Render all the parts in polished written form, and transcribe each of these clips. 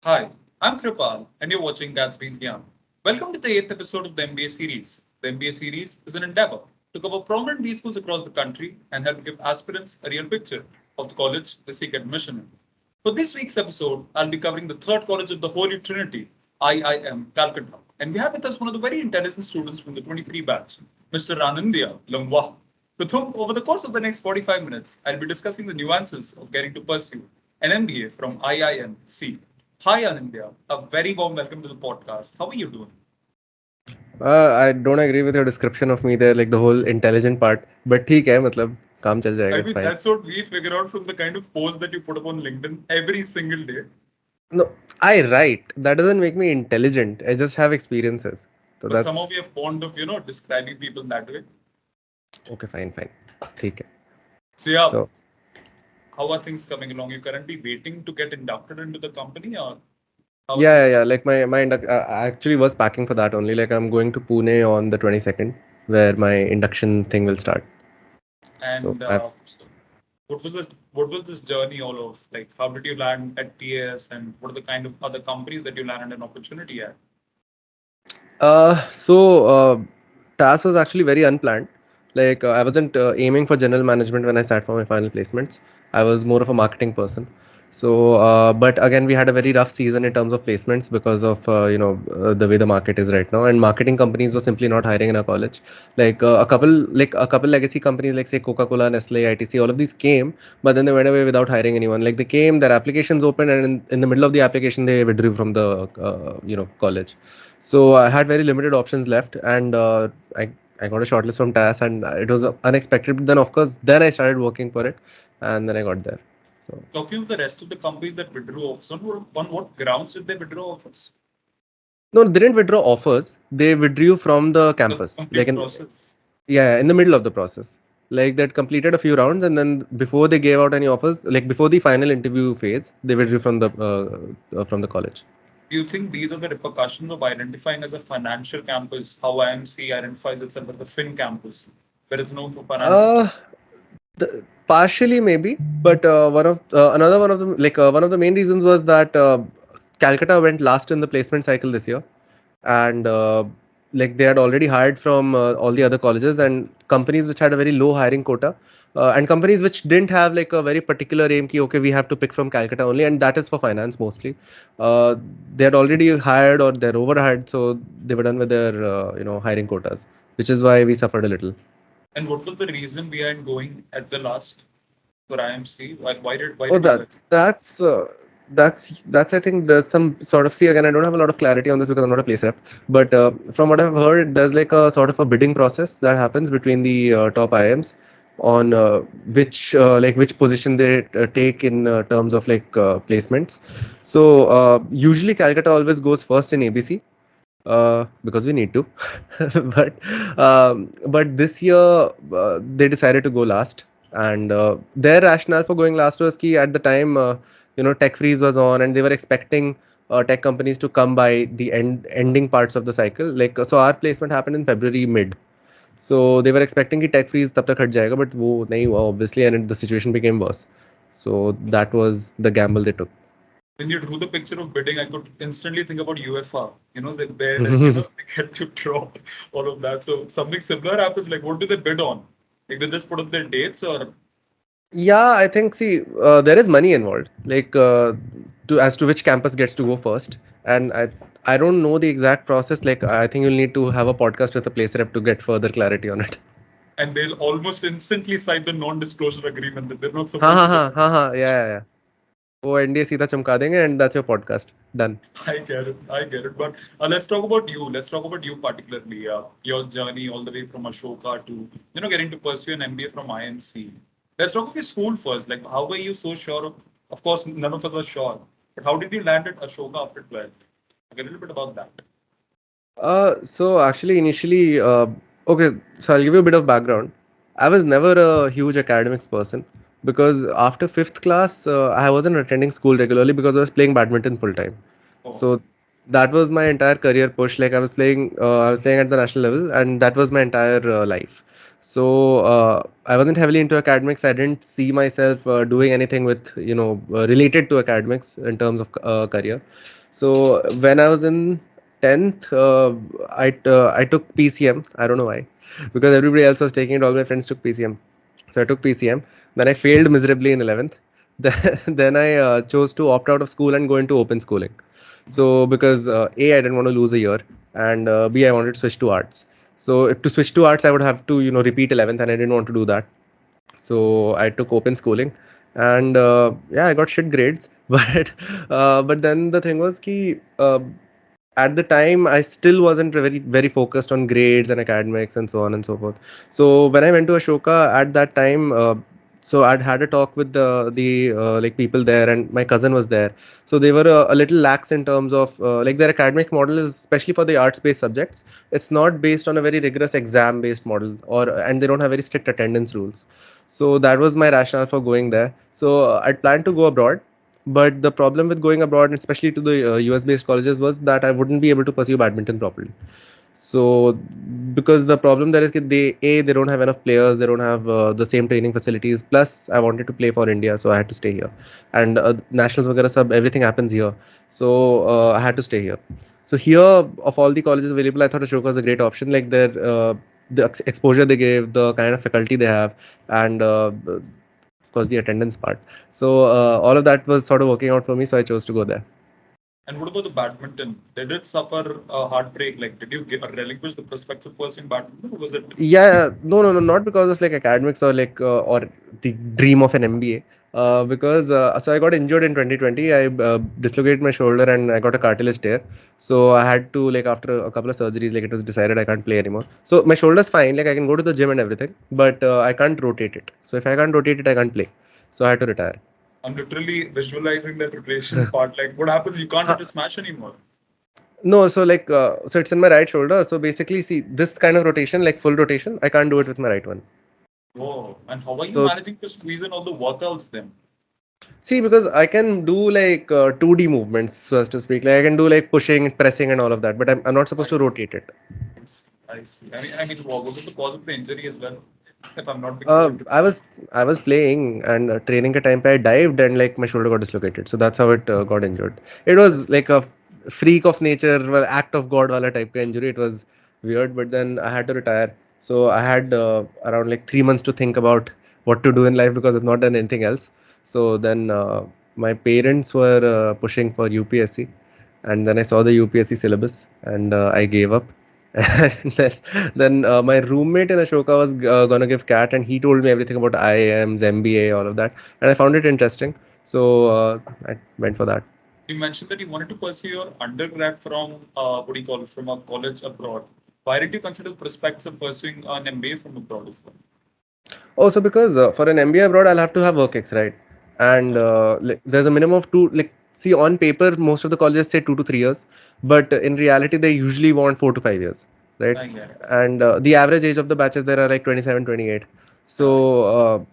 Hi, I'm Kripal, and you're watching Gatsby's Yarn. Welcome to the 8th episode of the MBA series. The MBA series is an endeavor to cover prominent B schools across the country and help give aspirants a real picture of the college they seek admission in. For this week's episode, I'll be covering the third college of the Holy Trinity, IIM Calcutta. And we have with us one of the very intelligent students from the 23 batch, Mr. Anindya Longvah, with whom, over the course of the next 45 minutes, I'll be discussing the nuances of getting to pursue an MBA from IIMC. Hi, Anindya. A very warm welcome to the podcast. How are you doing? I don't agree with your description of me there, like the whole intelligent part. But ठीक है, मतलब काम चल I जाएगा, it's mean, fine. that's what we figure out from the kind of posts that you put up on LinkedIn every single day. No, I write. That doesn't make me intelligent. I just have experiences. So But somehow that's we are fond of, describing people that way. okay, fine. ठीक है. So, yeah, So how are things coming along? You're currently waiting to get inducted into the company, or how are things? yeah. Like I actually was packing for that only. Like I'm going to Pune on the 22nd, where my induction thing will start. So And I've so what was this journey all of? Like, how did you land at TS, and what are the kind of other companies that you landed an opportunity at? so TAS was actually very unplanned. Like I wasn't aiming for general management when I sat for my final placements. I was more of a marketing person. So, but again, we had a very rough season in terms of placements because of the way the market is right now, and marketing companies were simply not hiring in our college. Like a couple legacy companies like say Coca-Cola, Nestle, ITC, all of these came, but then they went away without hiring anyone. Like they came, their applications opened, and in the middle of the application they withdrew from the college. So I had very limited options left, and I got a shortlist from TAS, and it was unexpected. But then, of course, then I started working for it, and then I got there. So Talking of the rest of the companies that withdrew offers, on what grounds did they withdraw offers? no, they didn't withdraw offers. They withdrew from the The campus, like complete process. in the middle of the process. Like that completed a few rounds, and then before they gave out any offers, like before the final interview phase, they withdrew from the college. Do you think these are the repercussions of identifying as a financial campus, how IMC identifies itself as the fin campus, where it's known for financial? Uh, Partially maybe, but one of the main reasons was that Calcutta went last in the placement cycle this year, and like they had already hired from all the other colleges and companies which had a very low hiring quota, and companies which didn't have like a very particular aim ki okay we have to pick from Calcutta only, and that is for finance mostly. uh, they had already hired or they're overhired, so they were done with their hiring quotas, which is why we suffered a little. And what was the reason behind going at the last for IMC? Why Oh, did you guys? that's I think there's some sort of, see, again, I don't have a lot of clarity on this because I'm not a place rep, but from what I've heard, there's like a sort of a bidding process that happens between the top IIMs on which position they take in terms of placements. So usually Calcutta always goes first in ABC because we need to, but this year they decided to go last, and their rationale for going last was key at the time. Tech freeze was on, and they were expecting tech companies to come by the ending parts of the cycle. Like so, our placement happened in February mid. So they were expecting कि tech freeze तब तक हट जाएगा, but वो नहीं हुआ obviously, and the situation became worse. So that was the gamble they took. When you drew the picture of bidding, I could instantly think about UFR. They get to drop all of that. So something similar happens. Like, what do they bid on? Like, they just put up their dates, or Yeah, I think, see, there is money involved, like to as to which campus gets to go first, and I don't know the exact process. Like I think you'll need to have a podcast with a place rep to get further clarity on it. and they'll almost instantly sign the non-disclosure agreement that they're not हाँ supposed हाँ to हाँ get. हाँ हाँ, yeah. वो NDA सीधा चमका देंगे, and that's your podcast done. I get it. I get it. But let's talk about you. Let's talk about you particularly. Your journey all the way from Ashoka to getting to pursue an MBA from IMC. Let's talk of your school first. Like, how were you so sure of course, none of us were sure. But how did you land at Ashoka after 12th? Like, a little bit about that. So actually, initially, okay, so I'll give you a bit of background. I was never a huge academics person because after fifth class, I wasn't attending school regularly because I was playing badminton full time. Oh, So that was my entire career push. Like I was playing at the national level, and that was my entire life. So I wasn't heavily into academics. I didn't see myself doing anything with related to academics in terms of career. So when I was in 10th, I took PCM. I don't know why, because everybody else was taking it. All my friends took PCM, so I took PCM. Then I failed miserably in 11th. Then I chose to opt out of school and go into open schooling. So because A, I didn't want to lose a year, and B, I wanted to switch to arts. So to switch to arts, I would have to repeat 11th, and I didn't want to do that. So I took open schooling, and yeah, I got shit grades. But then the thing was ki at the time I still wasn't very focused on grades and academics and so on and so forth. So when I went to Ashoka at that time, so I'd had a talk with the like people there, and my cousin was there. So they were a little lax in terms of like their academic model is, especially for the arts based subjects, it's not based on a very rigorous exam based model, or and they don't have very strict attendance rules. So that was my rationale for going there. So I'd planned to go abroad, but the problem with going abroad, and especially to the US based colleges, was that I wouldn't be able to pursue badminton properly. So because the problem there is that they don't have enough players, they don't have the same training facilities. Plus, I wanted to play for India, so I had to stay here. And nationals, वगैरह सब everything happens here. So I had to stay here. So here, of all the colleges available, I thought Ashoka was a great option. Like the exposure they gave, the kind of faculty they have, and of course the attendance part. So all of that was sort of working out for me, so I chose to go there. And what about the badminton? Did it suffer a heartbreak? Like, did you relinquish the prospects of pursuing badminton, or was it? Yeah, no, not because of like academics or like or the dream of an MBA. Because so I got injured in 2020. I dislocated my shoulder and I got a cartilage tear. So I had to, like, after a couple of surgeries, like, it was decided I can't play anymore. So my shoulder's fine. Like, I can go to the gym and everything, but I can't rotate it. So if I can't rotate it, I can't play. So I had to retire. I'm literally visualizing that rotation part. Like, what happens? You can't hit a smash anymore. No, so like, so it's in my right shoulder. So basically, see, this kind of rotation, like full rotation, I can't do it with my right one. Whoa. And how are you So managing to squeeze in all the workouts then? see, because I can do like 2D movements, so as to speak. Like I can do like pushing, pressing, and all of that, but I'm not supposed to Nice. rotate it. I see. I mean, what was the cause of the injury as well? If I'm not being Uh, correct. I was I was playing and training at time I dived and like my shoulder got dislocated. So that's how it got injured. It was like a freak of nature, well, act of God wala type ka injury. It was weird, but then I had to retire. So I had around like 3 months to think about what to do in life because I've not done anything else. So then my parents were pushing for UPSC, and then I saw the UPSC syllabus and I gave up. And then my roommate in Ashoka was gonna give CAT, and he told me everything about IIMs, MBA, all of that, and I found it interesting. So I went for that. You mentioned that you wanted to pursue your undergrad from what do you call it, from a college abroad. Why did you consider the prospects of pursuing an MBA from abroad as well? Also, because for an MBA abroad, I'll have to have work ex, right? And Yes, like, there's a minimum of two. Like, see, on paper, most of the colleges say 2 to 3 years, but in reality, they usually want 4 to 5 years, right? I get it. And the average age of the batches there are like 27, 28. Yeah, So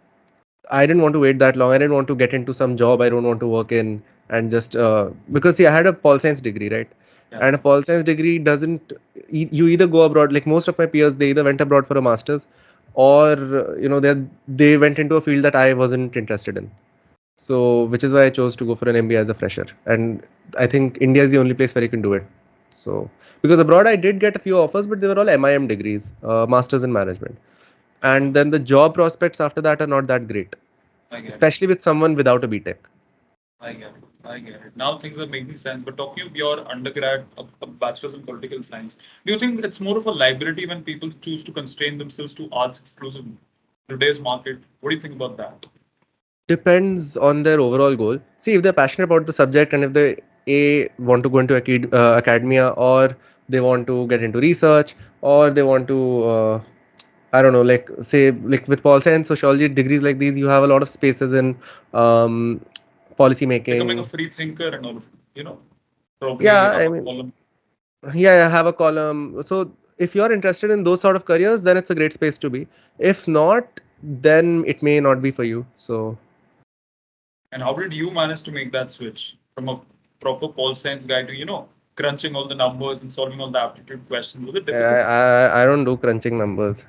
I didn't want to wait that long. I didn't want to get into some job I don't want to work in, and just because see, I had a pol science degree, right? yeah, And a pol science degree doesn't. You either go abroad, like most of my peers, they either went abroad for a master's, or they went into a field that I wasn't interested in. So which is why I chose to go for an MBA as a fresher, and I think India is the only place where you can do it. So because abroad I did get a few offers, but they were all MIM degrees, masters in management, and then the job prospects after that are not that great, I get it. especially with someone without a BTech. I get it. I get it. Now things are making sense. But talking of your undergrad, a bachelor's in political science, do you think it's more of a liability when people choose to constrain themselves to arts exclusively? Today's market, what do you think about that? Depends on their overall goal. See, if they're passionate about the subject and if they want to go into academia, or they want to get into research, or they want to I don't know, like say like with pol science, sociology degrees like these, you have a lot of spaces in um, policy Becoming a making. free thinker and all of it, probably Yeah, have I a mean, column. yeah, have a column. So if you're interested in those sort of careers, then it's a great space to be. If not, then it may not be for you. So And how did you manage to make that switch from a proper pol science guy to, crunching all the numbers and solving all the aptitude questions? Was it I, difficult? I don't do crunching numbers.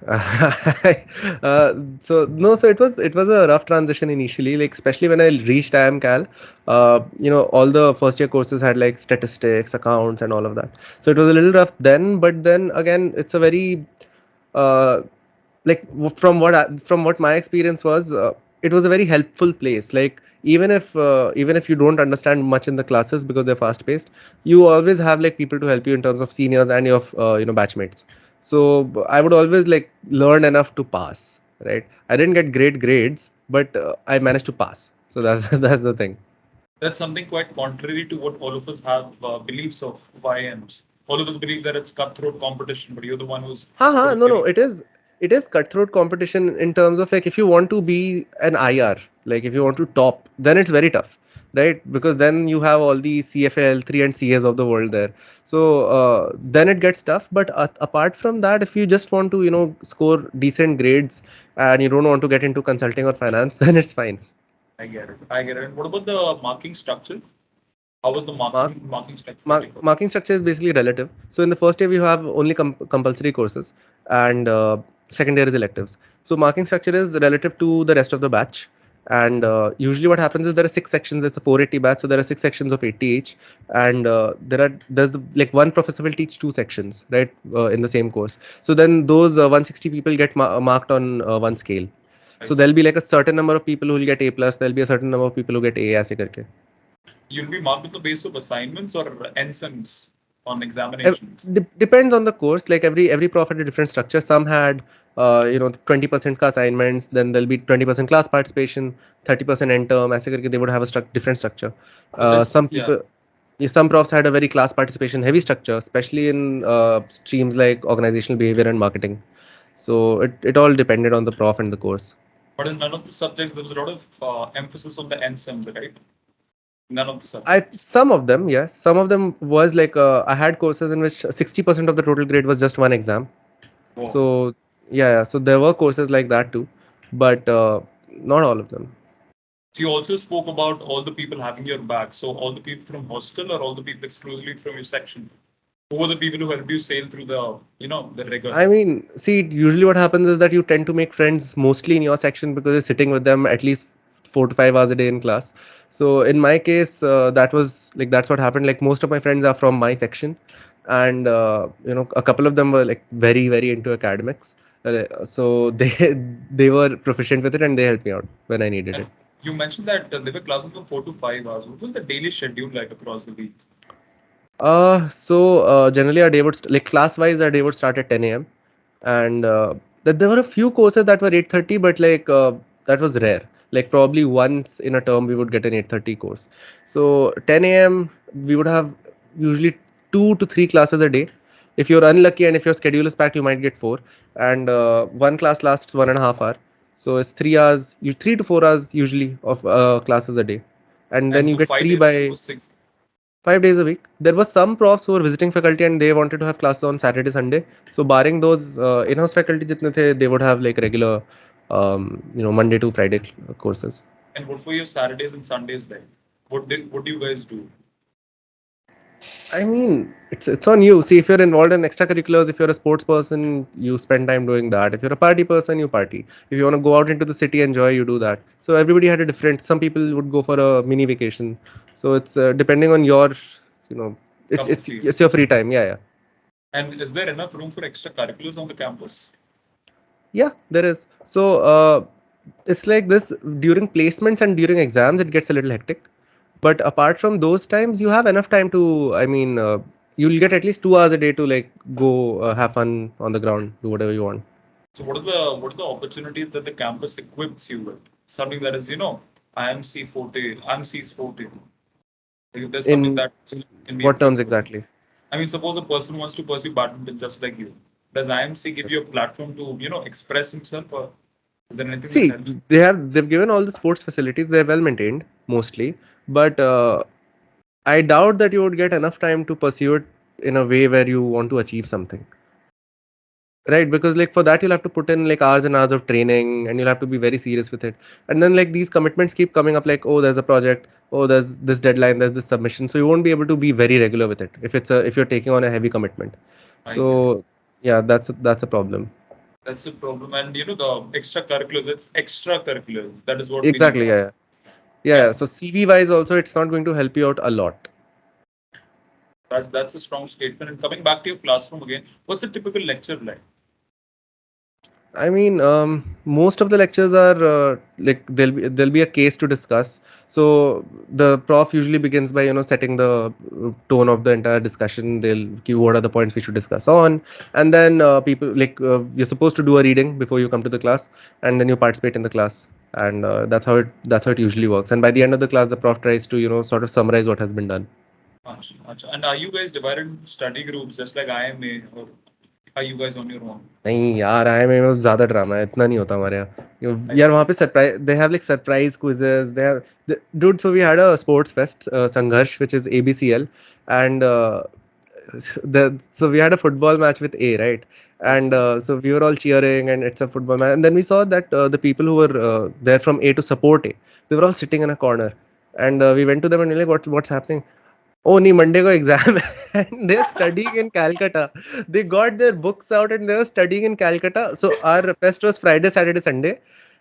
So no, so it was a rough transition initially, like especially when I reached IIM Cal. All the first year courses had like statistics, accounts, and all of that. So it was a little rough then, but then again, it's a very uh, from what my experience was, it was a very helpful place. Like even if you don't understand much in the classes because they're fast paced, you always have like people to help you in terms of seniors and your batchmates. So I would always like learn enough to pass, right? I didn't get great grades, but I managed to pass, so that's that's the thing. That's something quite contrary to what all of us have beliefs of IIMs. All of us believe that it's cutthroat competition, but you're the one who's sort of No, no, getting. it is cutthroat competition in terms of like if you want to be an IR, like if you want to top, then it's very tough, right? Because then you have all the CFL 3 and CS of the world there. So then it gets tough. But apart from that, if you just want to score decent grades and you don't want to get into consulting or finance, then it's fine. I get it. I get it. And what about the marking structure? How was the Mark marking structure that you got? Marking structure is basically relative. So in the first year we have only compulsory courses, and second year is electives. So marking structure is relative to the rest of the batch. And usually what happens is there are six sections. It's a 480 batch, so there are six sections of 80 each. And there's one professor will teach two sections, right, in the same course. So then those 160 people get marked on one scale. I So see. there'll be like a certain number of people who will get A plus. There'll be a certain number of people who get A, ऐसे करके. You'll be marked on the basis of assignments or NSEMs on examinations. Depends on the course. Like every prof had a different structure. Some had 20% का assignments, then there'll be 20% class participation, 30% end term, ऐसे करके they would have a different structure. But this, Some yeah, people, yeah, some profs had a very class participation heavy structure, especially in streams like organizational behavior and marketing. So it all depended on the prof and the course. but in none of the subjects there was a lot of emphasis on the NSEMs, right? None of the I subjects. Some of them, yes. Some of them was like I had courses in which 60% of the total grade was just one exam. Wow. So yeah, so there were courses like that too, but not all of them. So you also spoke about all the people having your back. So all the people from hostel or all the people exclusively from your section? Who were the people who helped you sail through the rigor? I mean, see, usually what happens is that you tend to make friends mostly in your section because you're sitting with them at least 4 to 5 hours a day in class. So in my case, that's what happened. Like most of my friends are from my section, and a couple of them were like very very into academics. So they were proficient with it and they helped me out when I needed And it. you mentioned that there were classes for 4 to 5 hours. What was the daily schedule like across the week? Generally our day would like class wise our day would start at 10 a.m. and that there were a few courses that were 8:30, but that was rare. Like probably once in a term we would get an 8:30 course. So 10 a.m. we would have usually 2 to 3 classes a day. If you're unlucky and if your schedule is packed, you might get four. And one class lasts 1.5 hours. So it's 3 hours, 3 to 4 hours usually of classes a day. And then And you for get five free days a week by was six. 5 days a week. There were some profs who were visiting faculty and they wanted to have classes on Saturday, Sunday. So barring those in-house faculty jitne the, they would have like regular, Monday to Friday courses. And what were your Saturdays and Sundays like? What do you guys do? I mean, it's on you. See, if you're involved in extracurriculars, if you're a sports person, you spend time doing that. If you're a party person, you party. If you want to go out into the city, enjoy, you do that. So everybody had a different. Some people would go for a mini vacation. So it's depending on your, you know, it's Cup of it's tea. it's your free time. Yeah, yeah. And is there enough room for extracurriculars on the campus? Yeah, there is. So it's like this during placements and during exams, it gets a little hectic. But apart from those times, you have enough time to, I mean, you'll get at least 2 hours a day to like go have fun on the ground, do whatever you want. So what are the opportunities that the campus equips you with? Something that is, IMC forte, IMC's forte. Like if there's something In that can be what terms equipped with. exactly? I mean, suppose a person wants to pursue badminton just like you. Does IMC give you a platform to, express himself, or is there anything that See, helps? they've given all the sports facilities. They're well maintained mostly, but I doubt that you would get enough time to pursue it in a way where you want to achieve something. Right, because like for that you'll have to put in like hours and hours of training, and you'll have to be very serious with it. And then like these commitments keep coming up, like, oh, there's a project, oh, there's this deadline, there's this submission, so you won't be able to be very regular with it if you're taking on a heavy commitment. I get it. So yeah, that's a problem. That's a problem. And the extracurriculars, it's extracurriculars. That is what we need Exactly, to. yeah. Yeah, Yeah, yeah. So CV wise also it's not going to help you out a lot. that's a strong statement. And coming back to your classroom again, what's a typical lecture like? I mean, most of the lectures are like there'll be a case to discuss. So the prof usually begins by setting the tone of the entire discussion. They'll give what are the points we should discuss on, and then people like you're supposed to do a reading before you come to the class, and then you participate in the class, and that's how it usually works. And by the end of the class, the prof tries to sort of summarize what has been done. Acha, acha. And are you guys divided into study groups just like IIMA, or are you guys on your own? नहीं यार IIM में ज्यादा drama है इतना नहीं होता हमारे यहाँ I यार वहाँ see. पे surprise they have like surprise quizzes they have dude so we had a sports fest Sangharsh which is ABCL and so we had a football match with A, right? I And see. so we were all cheering, and it's a football match. And then we saw that the people who were there from A to support A, they were all sitting in a corner. And we went to them and we're like, what's happening? Oh, nee, Monday ko exam hai. And they're studying in Calcutta. They got their books out and they were studying in Calcutta. So our fest was Friday, Saturday, Sunday,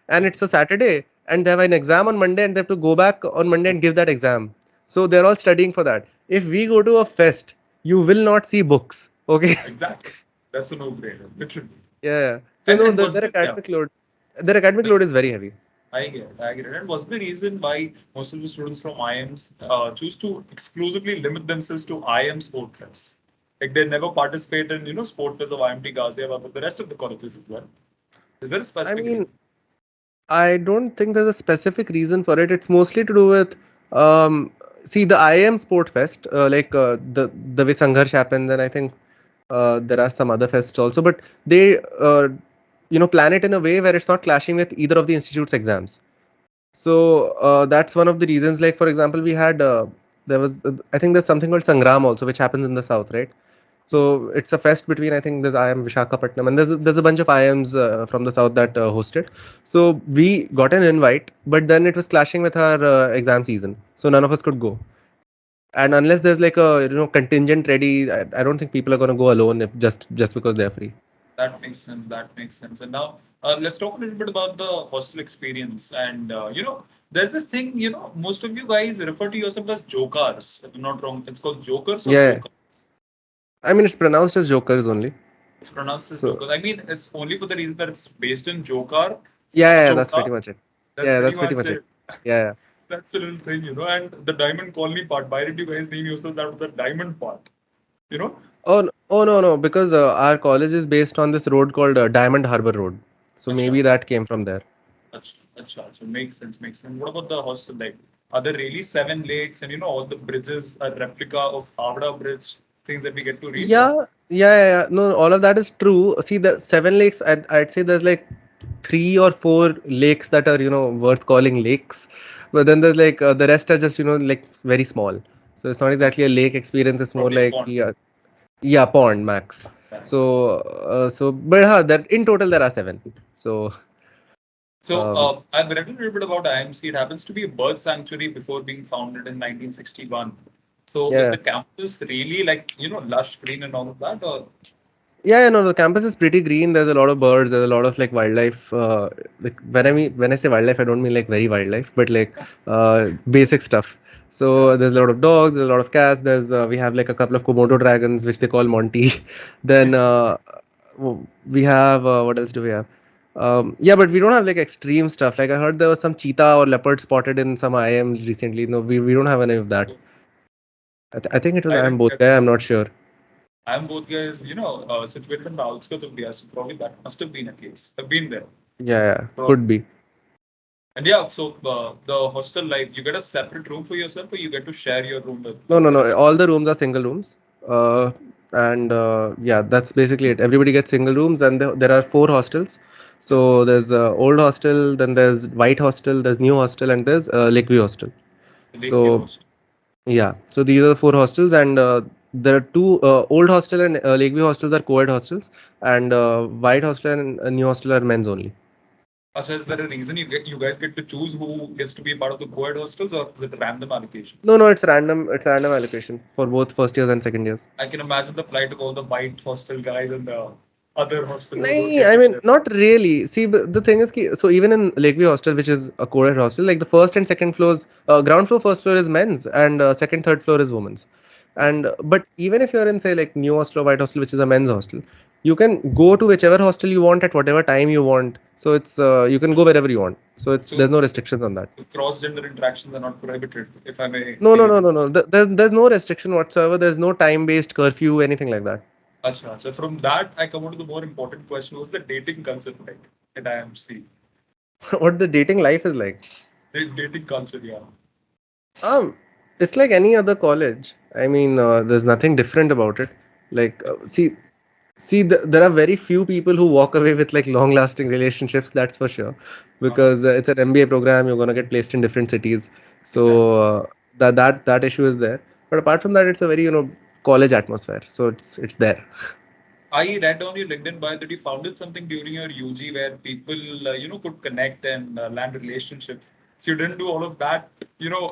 and it's a Saturday, and they have an exam on Monday, and they have to go back on Monday and give that exam. So they're all studying for that. If we go to a fest, you will not see books. Okay. Exactly. That's a no-brainer, literally. Yeah. So And no, was their the yeah, academic load, their academic that's load is very heavy. I get it. I get it. And what's the reason why most of the students from IIMs choose to exclusively limit themselves to IIM sport fests? Like they never participate in, sport fest of IMT Ghaziabad, but the rest of the colleges as well. Is there a I specific reason? mean, I don't think there's a specific reason for it. It's mostly to do with see the IIM Sport Fest, like the way Sangharsh happens, and I think there are some other fests also, but they plan it in a way where it's not clashing with either of the institute's exams. So that's one of the reasons. Like for example, we had there was I think there's something called Sangram also, which happens in the south, right? So it's a fest between I think there's IIM Vishakhapatnam and there's a bunch of IIMs from the south that hosted. So we got an invite, but then it was clashing with our exam season, so none of us could go. And unless there's like a contingent ready, I don't think people are gonna go alone if just because they're free. That makes sense. That makes sense. And now let's talk a little bit about the hostel experience. And there's this thing. Most of you guys refer to yourself as jokers. If I'm not wrong, it's called jokers or Yeah, jokers. I mean it's pronounced as jokers only. It's pronounced as So jokers. I mean, it's only for the reason that it's based in Jokar, yeah, that's Choka. pretty much it. That's Yeah, pretty that's pretty much much it. it. Yeah, yeah. That's the little thing. And the diamond colony part. Why did you guys name yourselves out of the diamond part? You know? Oh no no, because our college is based on this road called Diamond Harbor Road. So Acha, maybe that came from there. acha, acha. So makes sense, makes sense. What about the hostel? Like, are there really 7 lakes and all the bridges are replica of Havra Bridge, things that we get to read? Yeah. No, all of that is true. See, the seven lakes, I'd say there's like three or four lakes that are worth calling lakes, but then there's like the rest are just like very small. So it's not exactly a lake experience. It's more Probably a like pond. yeah, pond max. Yeah. So but that in total there are seven. So So um, I've read a little bit about IMC. It happens to be a bird sanctuary before being founded in 1961. So is yeah. the campus really like, lush green and all of that? Or Yeah, no, the campus is pretty green. There's a lot of birds. There's a lot of like wildlife. Like when I say wildlife, I don't mean like very wildlife, but like basic stuff. yeah, So there's a lot of dogs. There's a lot of cats. We have like a couple of Komodo dragons, which they call Monty. Then we have what else do we have? Yeah, but we don't have like extreme stuff. Like I heard there was some cheetah or leopard spotted in some IM recently. No, we don't have any of that. I think it was I IM didn't both get there. that. I'm not sure. I'm both guys, situated on the outskirts of India, so probably that must have been a case. I've been there. Yeah, Probably. could be. And yeah, so the hostel life, you get a separate room for yourself, or you get to share your room with No, no, the no. rest? All the rooms are single rooms. And yeah, that's basically it. Everybody gets single rooms, and there are four hostels. Yeah, So there's old hostel, then there's white hostel, there's new hostel, and there's Lakeview hostel. the Lakeview So hostel. yeah, so these are the four hostels, and there are two old hostel and Lakeview hostels are co-ed hostels, and White hostel and New hostel are men's only. So is there a reason you guys get to choose who gets to be part of the co-ed hostels, or is it random allocations? No, no, it's random. It's random allocation for both first years and second years. I can imagine the plight of all the white hostel guys and the other hostel who don't Nahin, get I to mean, share. not really. See, but the thing is, so even in Lakeview Hostel, which is a co-ed hostel, like the first and second floors, ground floor, first floor is men's, and second, third floor is women's. And but even if you're in say like New Hostel or White Hostel, which is a men's hostel, you can go to whichever hostel you want at whatever time you want. So it's you can go wherever you want. So it's So there's no restrictions on that. cross-gender interactions are not prohibited, if I may No, no, believe no, it. no, no. There's no restriction whatsoever. There's no time-based curfew, anything like that. Achha. So from that, I come on to the more important question: what's the dating culture like at IIMC? What the dating life is like. Dating culture, yeah. Um, it's like any other college. I mean, there's nothing different about it. Like, there are very few people who walk away with like long-lasting relationships. That's for sure, Uh-huh. because it's an MBA program. You're gonna get placed in different cities, Exactly. so that issue is there. But apart from that, it's a very college atmosphere. So it's there. I read on your LinkedIn bio that you founded something during your UG where people, could connect and land relationships. So you didn't do all of that, in your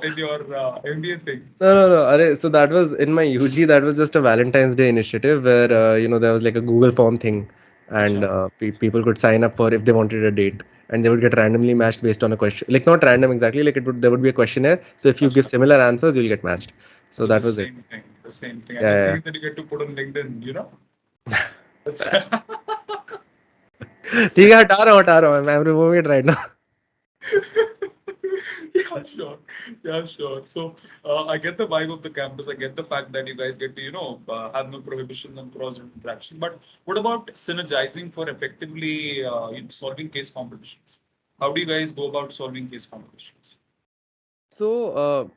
MBA thing. No, no, no. So that was in my UG. That was just a Valentine's Day initiative where there was like a Google form thing, and Acha. people could sign up for if they wanted a date, and they would get randomly matched based on a question. Like not random exactly. Like there would be a questionnaire. So if you give Acha. similar answers, you'll get matched. So So the that was it. same thing, the same thing. And Yeah, the yeah. things that you get to put on LinkedIn. That's ठीक है हटा रहा हूँ I'm removing it right now. yeah, sure. Yeah, sure. So I get the vibe of the campus. I get the fact that you guys get to, have no prohibition on cross interaction. But what about synergizing for effectively solving case competitions? How do you guys go about solving case competitions? So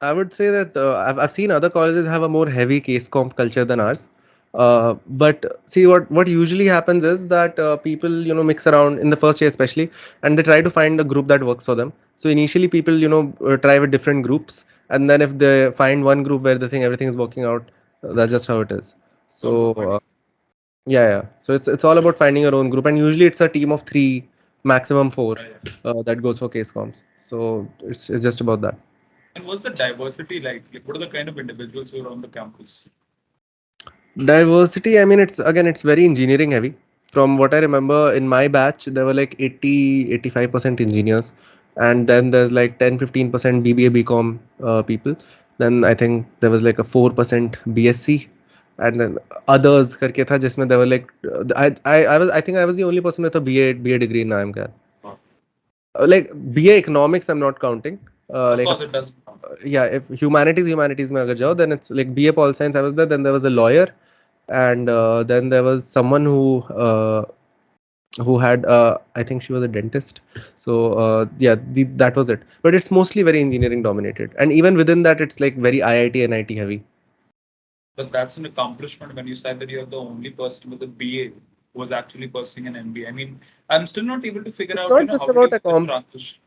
I would say that I've seen other colleges have a more heavy case comp culture than ours. But see what usually happens is that people mix around in the first year especially, and they try to find a group that works for them. So initially people try with different groups, and then if they find one group where they think everything is working out, that's just how it is. It's all So about finding. yeah. So it's all about finding your own group, and usually it's a team of three, maximum four, Yeah, yeah. that goes for case comps. So it's just about that. And what's the diversity like? Like, what are the kind of individuals who are on the campus? Diversity, I mean, it's very engineering heavy. From what I remember, in my batch, there were like 85% engineers. And then there's like 10-15% BBA BCom people. Then I think there was like a 4% BSc. And then others करके था जिसमें there were like I think I was the only person with a BA degree in IIM Cal. Oh, Like BA economics I'm not counting. of Like course, it doesn't count. yeah, if humanities में अगर जाओ, then it's like BA Pol Science I was there. Then there was a lawyer, and then there was someone who had I think she was a dentist. So yeah, that was it. But it's mostly very engineering dominated, and even within that, it's like very IIT and IT heavy. But that's an accomplishment when you said that you're the only person with a BA who was actually pursuing an MBA. I mean, I'm still not able to figure It's out, not how just did you about make the transition?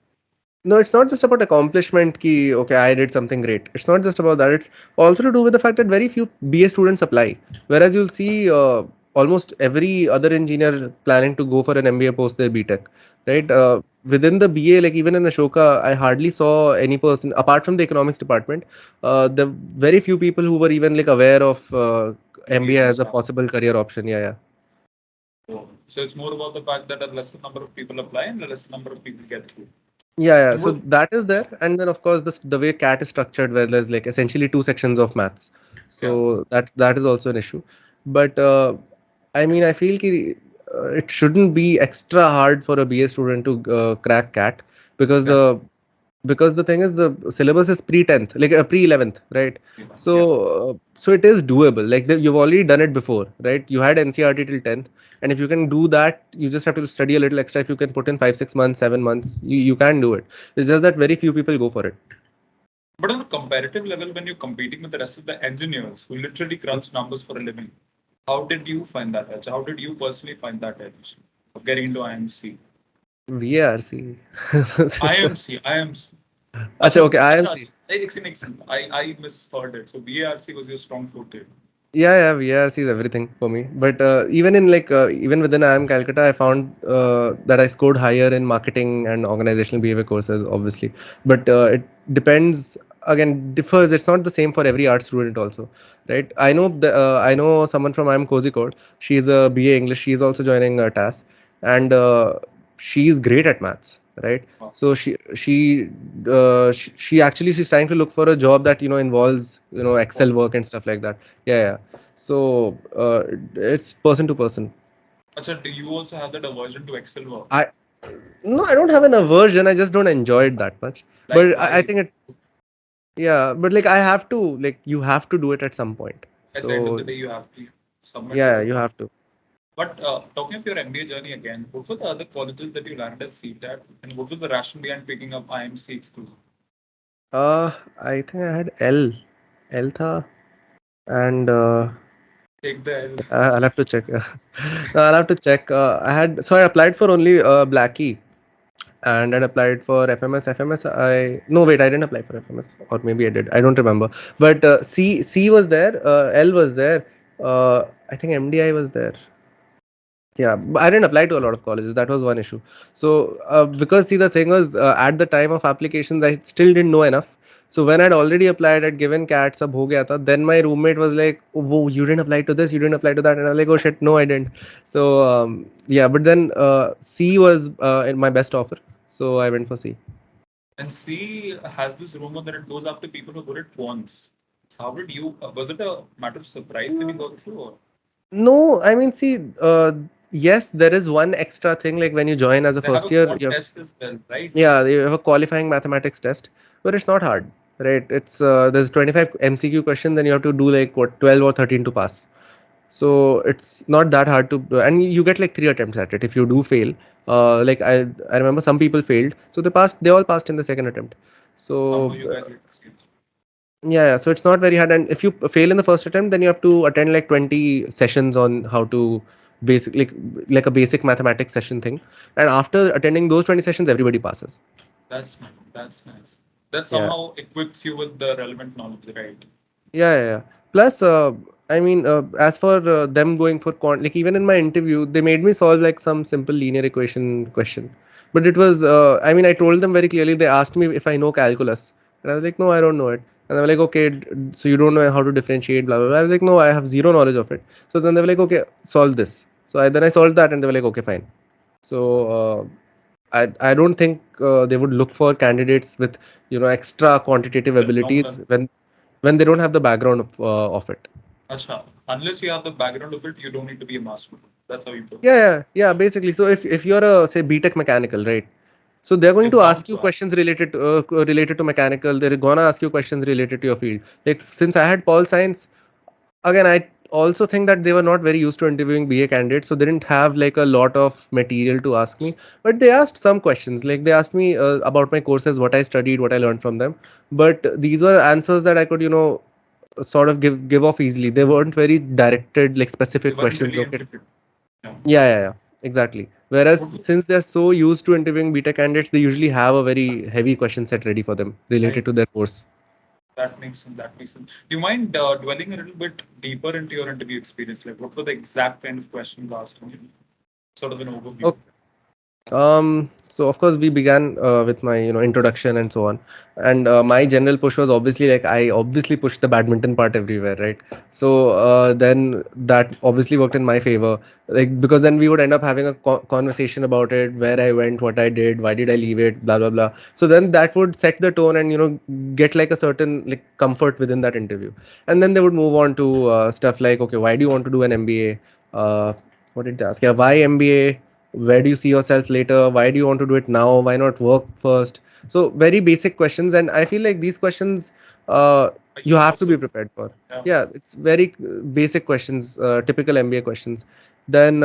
no, it's not just about accomplishment ki okay, I did something great. It's not just about that. It's also to do with the fact that very few BA students apply. Whereas you'll see almost every other engineer planning to go for an MBA post their BTech, right? Within the BA, like even in Ashoka, I hardly saw any person apart from the economics department. The very few people who were even like aware of MBAs MBA and as a stuff. possible career option. Yeah, yeah. So it's more about the fact that a lesser number of people apply and a lesser number of people get through. Yeah. And So what? that is there, and then of course the way CAT is structured, where there's like essentially two sections of maths. Yeah. So that is also an issue. But I mean, I feel ki, it shouldn't be extra hard for a BA student to crack CAT, because Exactly. the thing is the syllabus is pre 10th, like pre 11th, right? So Yeah. so it is doable. Like you've already done it before, right? You had NCRT till 10th, and if you can do that, you just have to study a little extra. If you can put in 5-6 months, 7 months, you can do it. It's just that very few people go for it. But on a comparative level, when you're competing with the rest of the engineers who literally crunch numbers for a living, how did you find that edge? How did you personally find that edge of getting into IMC? VARC. IMC, IMC. Acha, Acha, okay, acha, IMC. acha. Excellent. I misheard it. So BARC was your strong forte. Yeah, VRC is everything for me. But even in even within IIM Calcutta, I found that I scored higher in marketing and organizational behavior courses, obviously. But it depends. Again, differs. It's not the same for every art student, also, right? I know someone from IIM Kozhikode. She's a BA English. She's also joining TAS, and she's great at maths, right? Wow. So she actually she's trying to look for a job that involves Excel work and stuff like that. Yeah. So it's person to person. Acha, do you also have that aversion to Excel work? I No, I don't have an aversion. I just don't enjoy it that much. Like But I why? think yeah. But like I have to you have to do it at some point. At the end of the So day, you have to submit to yeah, the you work. have to. But talking of your MBA journey again, what were the other colleges that you landed as CTAT, and what was the rationale behind picking up IIMC exclusive? I think I had L tha, and Take the L. I'll have to check. I'll have to check. I applied for only Blackie, and I applied for FMS. No, wait, I didn't apply for FMS, or maybe I did. I don't remember. But C was there. L was there. I think MDI was there. Yeah, but I didn't apply to a lot of colleges. That was one issue. So because see, the thing was, at the time of applications, I still didn't know enough. So when I'd already applied, I'd given CAT, sab ho gaya tha. Then my roommate was like, "Oh, whoa, you didn't apply to this, you didn't apply to that," and I was like, "Oh shit, no, I didn't." So yeah, but then C was in my best offer, so I went for C. And C has this rumor that it goes after people who good at quants. So how did you? Was it a matter of surprise when you got through? Or No, I mean, see, yes, there is one extra thing like when you join as a they have first a year, quant test as well, right? yeah, you have a qualifying mathematics test, but it's not hard, right? It's there's 25 MCQ questions, and you have to do like what 12 or 13 to pass. So it's not that hard to, and you get like 3 attempts at it. If you do fail, like I remember some people failed, so they all passed in the second attempt. Somehow So you guys get to see. yeah, so it's not very hard. And if you fail in the first attempt, then you have to attend like 20 sessions on how to basic like a basic mathematics session thing. And after attending those 20 sessions, everybody passes. That's nice. That's nice. That Yeah. somehow equips you with the relevant knowledge, right? Yeah. Plus, I mean, as for them going for like even in my interview, they made me solve like some simple linear equation question. But it was, I mean, I told them very clearly. They asked me if I know calculus, and I was like, no, I don't know it. And they were like, okay, so you don't know how to differentiate, blah blah blah. I was like, no, I have zero knowledge of it. So then they were like, okay, solve this. So I solved that, and they were like, okay, fine. So I don't think they would look for candidates with extra quantitative The long abilities run. when they don't have the background of it. Acha. Unless you have the background of it, you don't need to be a master. That's how you put it. Yeah, basically. So if you're a say BTech mechanical, right? So they're going They're to bound ask you to ask. questions related to mechanical. They're gonna ask you questions related to your field. Like since I had Pol Science, again I also think that they were not very used to interviewing BA candidates, so they didn't have like a lot of material to ask me. But they asked some questions. Like they asked me about my courses, what I studied, what I learned from them. But these were answers that I could sort of give off easily. They weren't very directed, like They specific weren't questions. really Okay. intricate. Yeah. Yeah, exactly. Whereas What since they're so used to interviewing beta candidates, they usually have a very heavy question set ready for them right. related to their course. That makes sense. That makes sense. Do you mind dwelling a little bit deeper into your interview experience? Like, what were the exact kind of questions asked? Sort of an overview. So of course we began with my introduction and so on, and my general push was obviously like I obviously pushed the badminton part everywhere, right? So then that obviously worked in my favor, like because then we would end up having a conversation about it, where I went, what I did, why did I leave it, blah blah blah. So then that would set the tone and get like a certain like comfort within that interview, and then they would move on to stuff like, okay, why do you want to do an MBA? What did they ask? Yeah, why MBA? Where do you see yourself later? Why do you want to do it now? Why not work first? So very basic questions, and I feel like these questions Are you have to be universal. prepared for. Yeah. Yeah, it's very basic questions, typical MBA questions. Then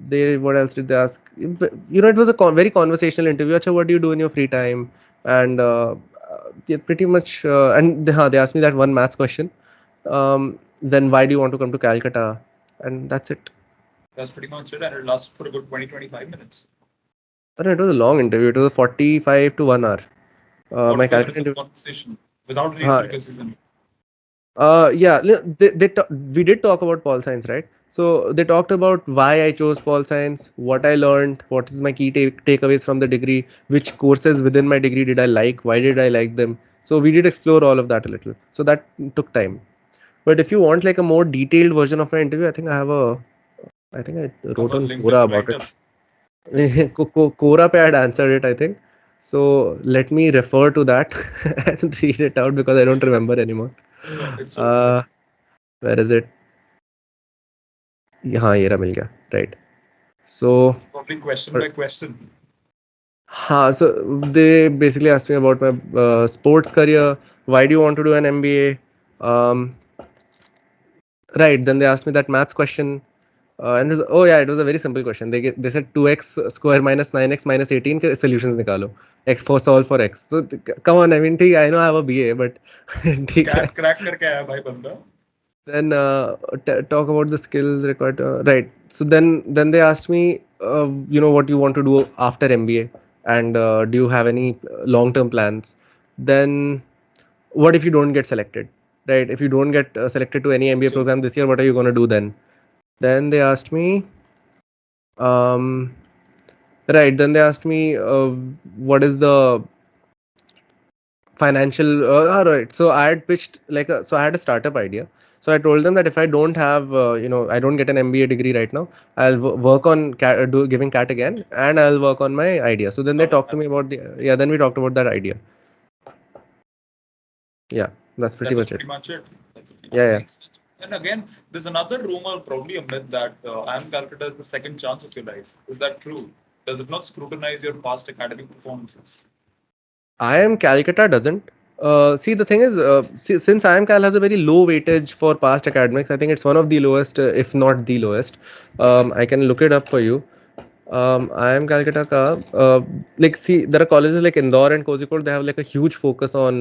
they what else did they ask? It was a very conversational interview. Acha, what do you do in your free time? And yeah, pretty much. And they asked me that one maths question. Then why do you want to come to Calcutta? And that's it. That's pretty much it. And it lasted for a good 20, 25 minutes. It was a long interview. It was a 45 to 1 hour. What My were the limits Calcutta of interview. conversation without any Uh, intricacies? yeah, we did talk about Pol Science, right? So they talked about why I chose Pol Science, what I learned, what is my key takeaways from the degree, which courses within my degree did I like, why did I like them. So we did explore all of that a little. So that took time. But if you want like a more detailed version of my interview, I think I Have wrote a on link in Quora the about it. write-up. Quora pe I had answered it, I think. So let me refer to that and read it out because I don't remember anymore. Sure, it's okay. Uh, where is it? हाँ ये रहा मिल गया right so Probably question by question. हाँ so they basically asked me about my sports career, why do you want to do an MBA, um, right, then they asked me that maths question, and it was, oh yeah, it was a very simple question. They said 2x square minus 9x minus 18 के solutions निकालो x for solve for x. So come on, I mean ठीक I know I have a BA but ठीक है. Cat crack करके आया भाई बंदा. Then talk about the skills required, right. So then they asked me what you want to do after MBA, and do you have any long term plans. Then what if you don't get selected, right? If you don't get selected to any MBA So, program this year, what are you going to do then they asked me, um, right, then they asked me what is the financial all right. So I had pitched so I had a startup idea. So I told them that if I don't have I don't get an MBA degree right now, I'll work on giving cat again, and I'll work on my idea. So then they talked to me about the yeah, then we talked about that idea. Yeah, that's pretty that was much it. pretty much it. That Yeah, makes sense. And again, there's another rumor, probably a myth, that IIM Calcutta is the second chance of your life. Is that true? Does it not scrutinize your past academic performances? IIM Calcutta doesn't. See, the thing is, since IIM Cal has a very low weightage for past academics, I think it's one of the lowest, if not the lowest. I can look it up for you. IIM Calcutta ka, like see, there are colleges like Indore and Kozhikode. They have like a huge focus on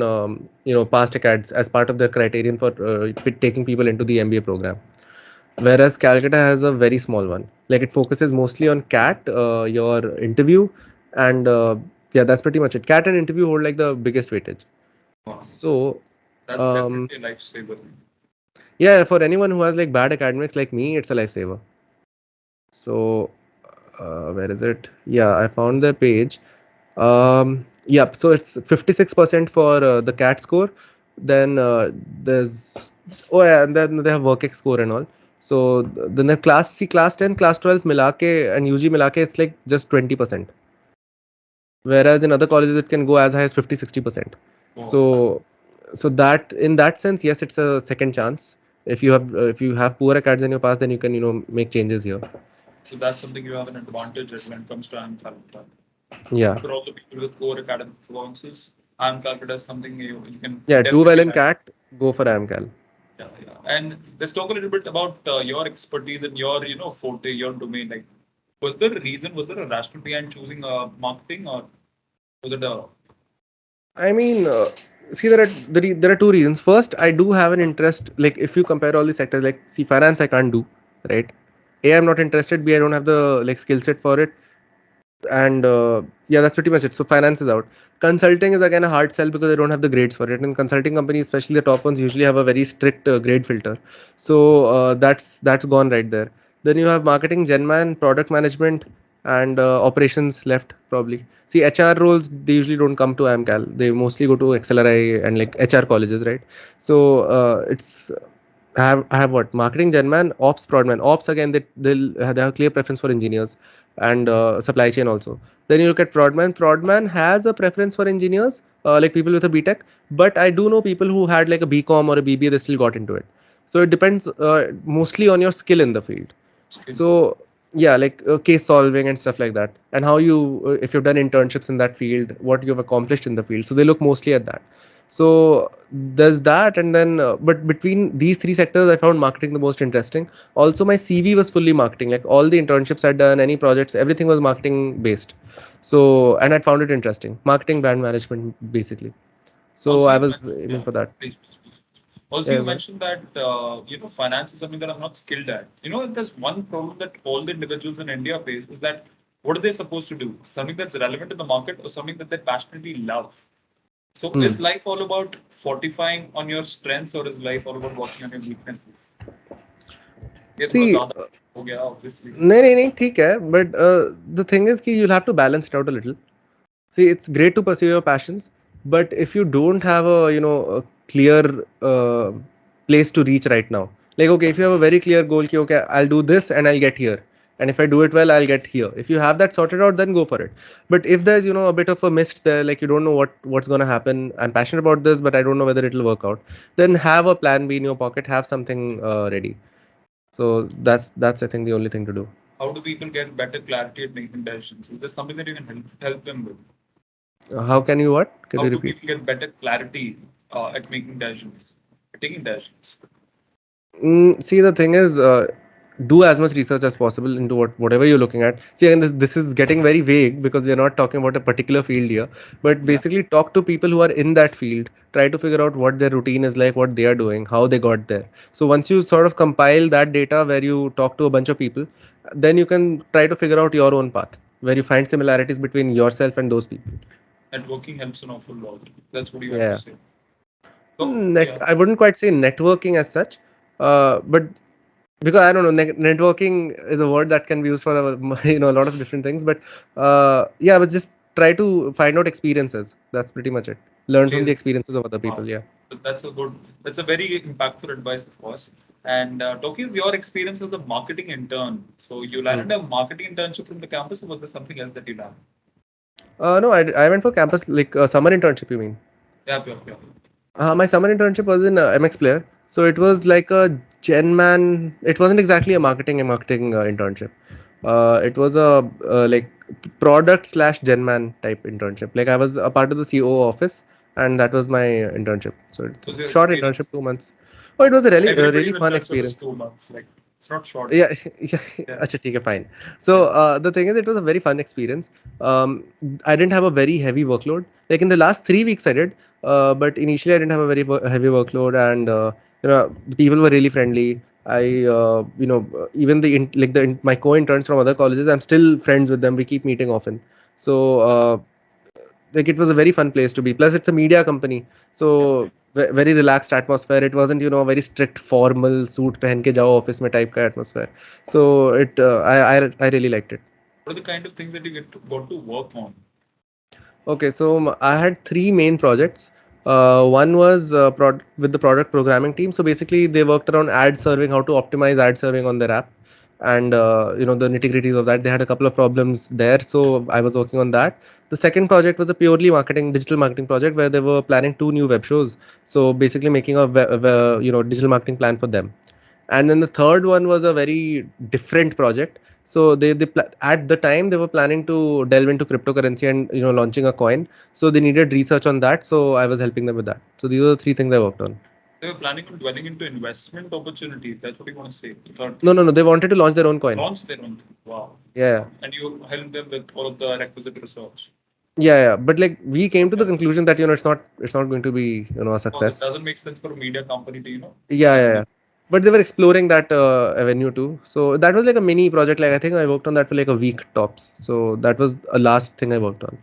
past acads as part of their criterion for taking people into the MBA program. Whereas Calcutta has a very small one. Like it focuses mostly on CAT, your interview, and yeah, that's pretty much it. CAT and interview hold like the biggest weightage. Wow. So That's um, definitely a lifesaver. yeah, for anyone who has like bad academics like me, it's a lifesaver. So where is it? Yeah, I found the page. Yep. So it's 56% for the CAT score. Then there's oh yeah, and then they have WorkX score and all. So then the class 10, class 12 milake and UG milake, it's like just 20%. Whereas in other colleges it can go as high as 50-60%. Wow. So that in that sense, yes, it's a second chance. If you have poor acads in your past, then you can make changes here. So that's something you have an advantage at when it comes to IIM Calcutta. Yeah. For all the people with poor academic performances, IIM Calcutta is something you can Yeah, do well definitely in have. CAT, go for AMCAL. Yeah, yeah. And let's talk a little bit about your expertise and your, forte, your domain. Like, was there a rationale behind choosing marketing, or was it a I mean, see, there are two reasons. First, I do have an interest. Like, if you compare all the sectors, like, see, finance I can't do, right? A, I'm not interested. B, I don't have the like skill set for it, and yeah, that's pretty much it. So finance is out. Consulting is again a hard sell because I don't have the grades for it. And consulting companies, especially the top ones, usually have a very strict grade filter. So that's gone right there. Then you have marketing, genman, product management, and operations left probably. See, HR roles they usually don't come to AMCAL. They mostly go to XLRI and like HR colleges, right? So it's I have what marketing genman, ops prodman. Ops again they have a clear preference for engineers and supply chain also. Then you look at prodman. Prodman has a preference for engineers, like people with a BTech. But I do know people who had like a BCom or a BBA, they still got into it. So it depends mostly on your skill in the field. skill? So yeah, like case solving and stuff like that, and how you if you've done internships in that field, what you've accomplished in the field. So they look mostly at that. So there's that, and then but between these three sectors, I found marketing the most interesting. Also, my CV was fully marketing. Like all the internships I'd done, any projects, everything was marketing based. So and I found it interesting. Marketing, brand management, basically. So Also, I you was mentioned, aiming yeah, for that. please. Also, Yeah, you well. mentioned that finance is something that I'm not skilled at. There's one problem that all the individuals in India face is that what are they supposed to do? Something that's relevant in the market or something that they passionately love? So Hmm. is life all about fortifying on your strengths or is life all about working on your weaknesses? ये थोड़ा See, ज्यादा हो गया obviously. नहीं ठीक है, but the thing is कि you'll have to balance it out a little. See, it's great to pursue your passions, but if you don't have a clear uh, place to reach right now, like okay, if you have a very clear goal, ki, okay, I'll do this and I'll get here, and if I do it well, I'll get here. If you have that sorted out, then go for it. But if there's a bit of a mist there, like you don't know what's gonna happen. I'm passionate about this, but I don't know whether it'll work out. Then have a plan B in your pocket. Have something ready. So that's I think the only thing to do. How do people get better clarity at making decisions? Is there something that you can help them with? How can you what? Can How you do repeat? people get better clarity at making decisions, taking decisions? See, the thing is, do as much research as possible into whatever you're looking at. See, again, this is getting very vague because we're not talking about a particular field here. But Yeah. basically, talk to people who are in that field. Try to figure out what their routine is like, what they are doing, how they got there. So once you sort of compile that data, where you talk to a bunch of people, then you can try to figure out your own path, where you find similarities between yourself and those people. Networking helps an awful lot. That's what you have to Yeah. say. So yeah, I wouldn't quite say networking as such, but because I don't know, networking is a word that can be used for a lot of different things. But yeah, but just try to find out experiences. That's pretty much it. Learn from the chase. experiences of other Wow. people. Yeah. That's a good. That's a very impactful advice, of course. And talking of your experience as a marketing intern, so you Hmm. landed a marketing internship from the campus, or was there something else that you landed? No, I went for campus like summer internship. You mean? Yeah, yeah, yeah. My summer internship was in MX Player, so it was like a Gen Man. It wasn't exactly a marketing internship. It was a like product slash Gen Man type internship. Like I was a part of the COO office, and that was my internship. So it's Was a your short experience? internship, 2 months. Oh, it was a really Everybody in fun internship is experience. 2 months. Like it's not short. Yeah, yeah, Yeah, acha, theek hai, fine. So yeah. the thing is, it was a very fun experience. Um, I didn't have a very heavy workload. Like in the last 3 weeks, I did, but initially I didn't have a very heavy workload, and the people were really friendly. Even my co-interns from other colleges, I'm still friends with them. We keep meeting often. So like it was a very fun place to be. Plus, it's a media company, Yeah. so very relaxed atmosphere. It wasn't a very strict formal suit पहन के जाओ office में type का atmosphere. So I really liked it. What are the kind of things that you got to work on? Okay, so I had three main projects. One was with the product programming team. So basically, they worked around ad serving, how to optimize ad serving on their app, and the nitty-gritties of that. They had a couple of problems there, so I was working on that. The second project was a purely digital marketing project where they were planning two new web shows. So basically, making a digital marketing plan for them. And then the third one was a very different project. So at the time they were planning to delve into cryptocurrency and launching a coin. So they needed research on that. So I was helping them with that. So these are the three things I worked on. They were planning on dwelling into investment opportunities. That's what you want to say. The third No, thing. no, no. They wanted to launch their own coin. Launch their own thing. Wow. Yeah, And you help them with all of the requisite research. yeah. But like we came to the Okay. conclusion that it's not going to be a Because it success. doesn't make sense for a media company to, Yeah, spend yeah, money. yeah. But they were exploring that avenue too. So that was like a mini project. Like I think I worked on that for like a week tops. So that was a last thing I worked on.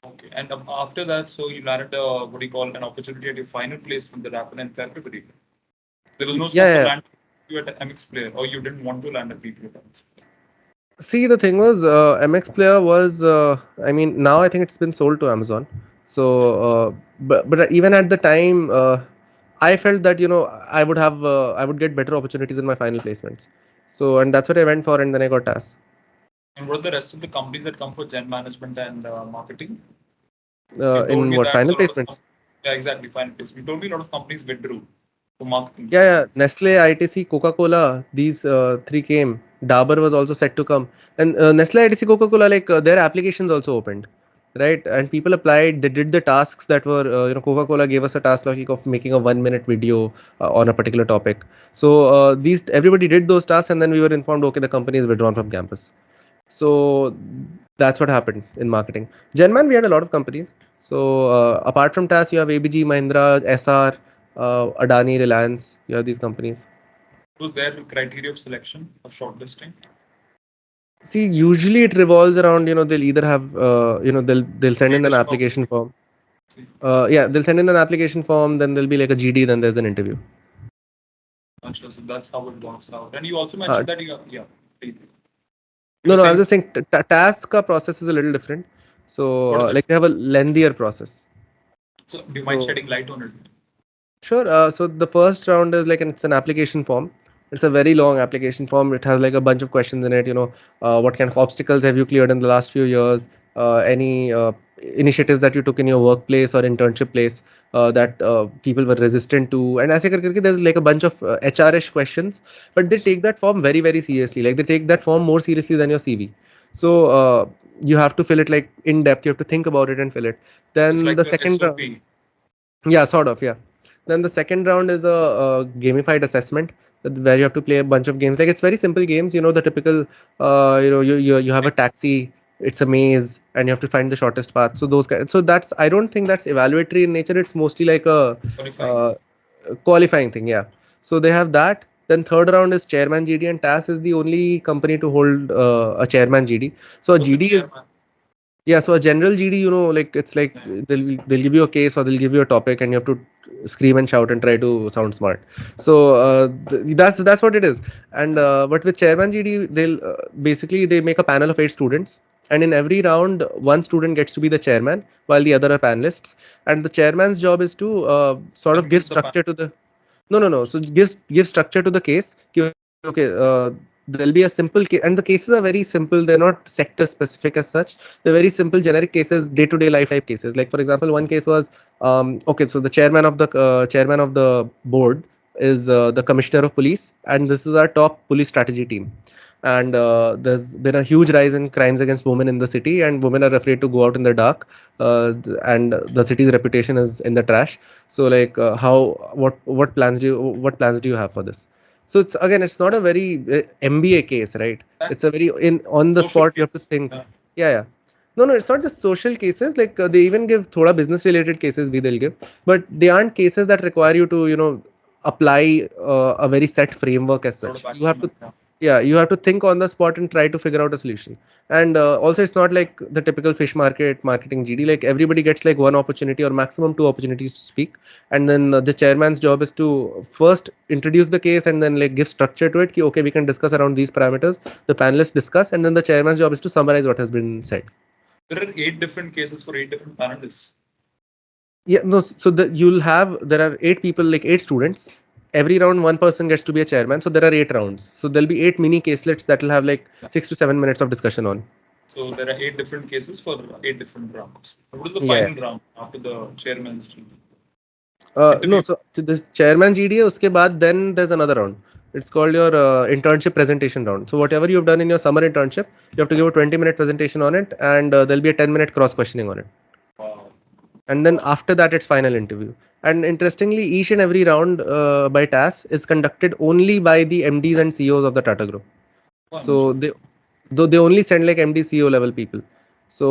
Okay. And after that, so you landed what do you call an opportunity at your final placement that happened in February. There was no Yeah, scope to yeah. land you at MX player, or you didn't want to land at people at MX player. See, the thing was, MX Player was, I mean, now I think it's been sold to Amazon. So, but even at the time, I felt that I would get better opportunities in my final placements. So, and that's what I went for, and then I got TAS. And what are the rest of the companies that come for gen management and marketing? You told In me what that final a lot of placements? yeah, exactly, fine placement. You told me a lot of companies withdrew for marketing. Yeah, yeah. Nestle, ITC, Coca-Cola, these three came. Dabur was also set to come, and Nestle, ITC, Coca-Cola, like their applications also opened, right? And people applied. They did the tasks that were, Coca-Cola gave us a task like of making a 1 minute video on a particular topic. So these everybody did those tasks, and then we were informed, okay, the company is withdrawn from campus. So that's what happened in marketing. Genman, we had a lot of companies. So apart from TAS, you have ABG, Mahindra, SR, Adani, Reliance. You have these companies. Was there the criteria of selection of shortlisting? See, usually it revolves around they'll either have they'll send in an Leadership application form. Yeah, they'll send in an application form, then there'll be like a GD, then there's an interview. Sure. So that's how it works out. And you also Uh, mentioned that yeah, please. You no, were no, I was saying just saying task ka process is a little different. So what is it? like they have a lengthier process. So do you mind So shedding light on it? sure. So the first round is like it's an application form. It's a very long application form. It has like a bunch of questions in it. What kind of obstacles have you cleared in the last few years? Any initiatives that you took in your workplace or internship place that people were resistant to? And as there's like a bunch of HRish questions, but they take that form very very seriously. Like they take that form more seriously than your CV. So you have to fill it like in depth. You have to think about it and fill it. It's Then like the your second round. SOP. Yeah, sort of. Yeah. Then the second round is a gamified assessment where you have to play a bunch of games. Like it's very simple games. The typical. You have a taxi. It's a maze, and you have to find the shortest path. So those kind. So that's. I don't think that's evaluatory in nature. It's mostly like a Qualifying. uh, qualifying thing. Yeah. So they have that. Then third round is chairman GD, and TAS is the only company to hold a chairman GD. So a What's the GD is chairman? yeah, so a general GD, like it's like Yeah. they'll give you a case or they'll give you a topic and you have to scream and shout and try to sound smart. So that's what it is. And but with chairman GD, they'll basically they make a panel of 8 students, and in every round, one student gets to be the chairman while the other are panelists. And the chairman's job is to sort of give Control the pan. structure to the no. So give structure to the case. Okay, there'll be a simple case, and the cases are very simple. They're not sector specific as such. They're very simple, generic cases, day-to-day life type cases. Like for example, one case was okay. So the chairman of the board is the commissioner of police, and this is our top police strategy team. And there's been a huge rise in crimes against women in the city, and women are afraid to go out in the dark. And the city's reputation is in the trash. So like how what plans do you have for this? So it's again it's not a very MBA case, right? That It's a very in on the social spot you have to case. think. Yeah. Yeah. No, it's not just social cases. Like they even give thoda business related cases be they'll give, but they aren't cases that require you to apply a very set framework as Lot of such. You have to acumen. Yeah. yeah you have to think on the spot and try to figure out a solution. And also it's not like the typical fish marketing GD. Like everybody gets like one opportunity or maximum two opportunities to speak, and then the chairman's job is to first introduce the case and then like give structure to it. Okay, we can discuss around these parameters, the panelists discuss, and then the chairman's job is to summarize what has been said. There are 8 different cases for 8 different panelists. Yeah, no, so there are 8 people, like 8 students. Every round one person gets to be a chairman, so there are 8 rounds, so there'll be 8 mini caselets that will have like Yeah. 6 to 7 minutes of discussion on. So there are 8 different cases for 8 different rounds. What is the Yeah. final round after the chairman's No, interview? so to this chairman GD है, उसके बाद then there's another round. It's called your internship presentation round. So whatever you've done in your summer internship, you have to give a 20-minute presentation on it, and there'll be a 10-minute cross questioning on it. Wow. And then after that, it's final interview. And interestingly, each and every round by TAS is conducted only by the MDs and CEOs of the Tata Group. Wow. So they only send like MD CEO level people. So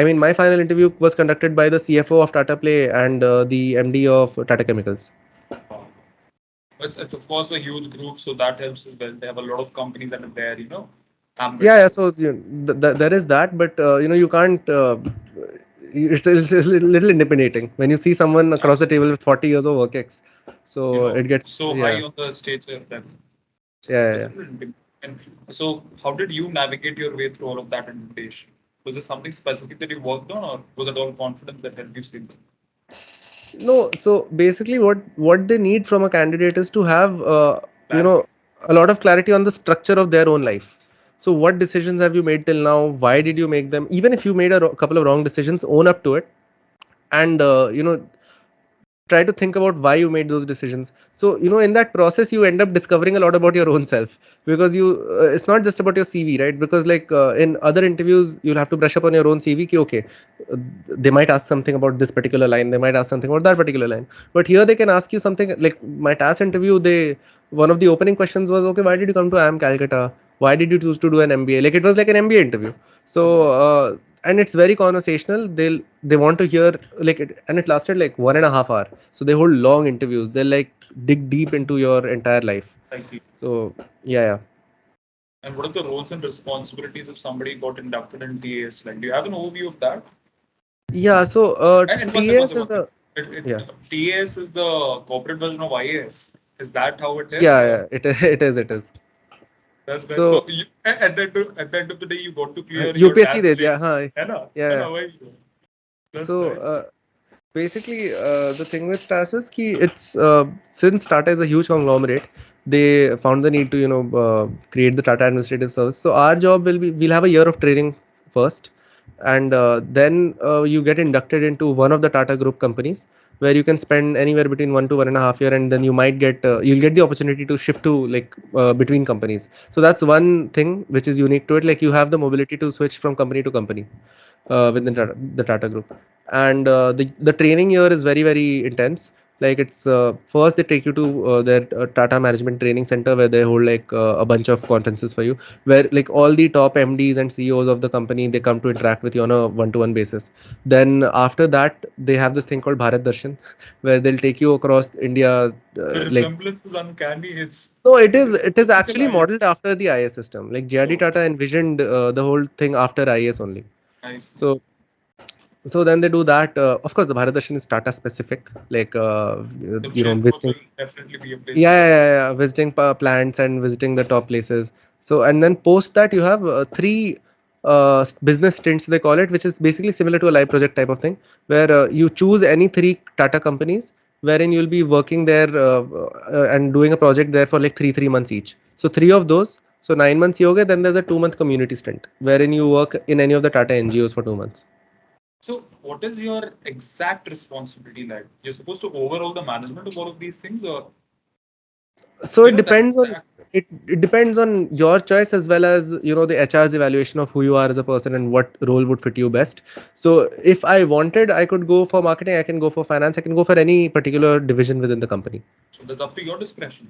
I mean, my final interview was conducted by the CFO of Tata Play and the MD of Tata Chemicals. Wow. It's of course a huge group, so that helps as well. They have a lot of companies that are there, ambit. Yeah. So there is that, but you can't. It's a little intimidating when you see someone across the table with 40 years of work ex. So it gets So yeah high on the stature level. So yeah. it's Yeah. a little bit. And so, how did you navigate your way through all of that intimidation? Was there something specific that you worked on, or was it all confidence that helped you see that? No, so basically, what they need from a candidate is to have Clarity. a lot of clarity on the structure of their own life. So, what decisions have you made till now? Why did you make them? Even if you made a couple of wrong decisions, own up to it, and try to think about why you made those decisions. So in that process you end up discovering a lot about your own self, because it's not just about your CV, right? Because like in other interviews you'll have to brush up on your own CV ki, okay, uh, they might ask something about this particular line, they might ask something about that particular line, but here they can ask you something like my task interview. They One of the opening questions was, okay, why did you come to IIM Calcutta? Why did you choose to do an MBA? Like it was like an MBA interview. So and it's very conversational. They want to hear like it, and it lasted like 1.5 hours. So they hold long interviews. They like dig deep into your entire life. Thank you. So yeah. And what are the roles and responsibilities if somebody got inducted in TAS? Like, do you have an overview of that? Yeah, so And one second, TAS is one second. a It yeah. TAS is the corporate version of IAS. Is that how it is? Yeah, Or yeah, it is. that's right. So So you, at the end of the day, you got to clear your UPSC TAS did, yeah, stream. huh? है Yeah. ना भाई? That's So nice. basically, the thing with TAS is ki it's since Tata is a huge conglomerate, they found the need to create the Tata Administrative Service. So our job we'll have a year of training first, and then you get inducted into one of the Tata Group companies where you can spend anywhere between 1 to 1.5 year, and then you might get you'll get the opportunity to shift to like between companies. So that's one thing which is unique to it. Like you have the mobility to switch from company to company within the Tata Group, and the training year is very very intense. Like it's first they take you to their Tata Management Training Center where they hold like a bunch of conferences for you, where like all the top MDs and CEOs of the company they come to interact with you on a one-to-one basis. Then after that they have this thing called Bharat Darshan, where they'll take you across India. The Like resemblance is uncanny. no, it It is is it is typical actually IAS. modeled after the IAS system. Like JRD Oh, Tata envisioned the whole thing after IAS only. nice. So then they do that. Of course, the Bharat Darshan is Tata specific, like The chill course visiting. will definitely be a place Yeah, to go. visiting plants and visiting the top places. So and then post that you have three business stints they call it, which is basically similar to a live project type of thing, where you choose any three Tata companies, wherein you'll be working there and doing a project there for like three months each. So three of those. So 9 months yoga. Then there's a 2 month community stint wherein you work in any of the Tata NGOs for 2 months. So, what is your exact responsibility like? You're supposed to overhaul the management of all of these things, or So it that depends on exact. it depends on your choice as well as the HR's evaluation of who you are as a person and what role would fit you best. So if I wanted, I could go for marketing, I can go for finance, I can go for any particular division within the company. So that's up to your discretion.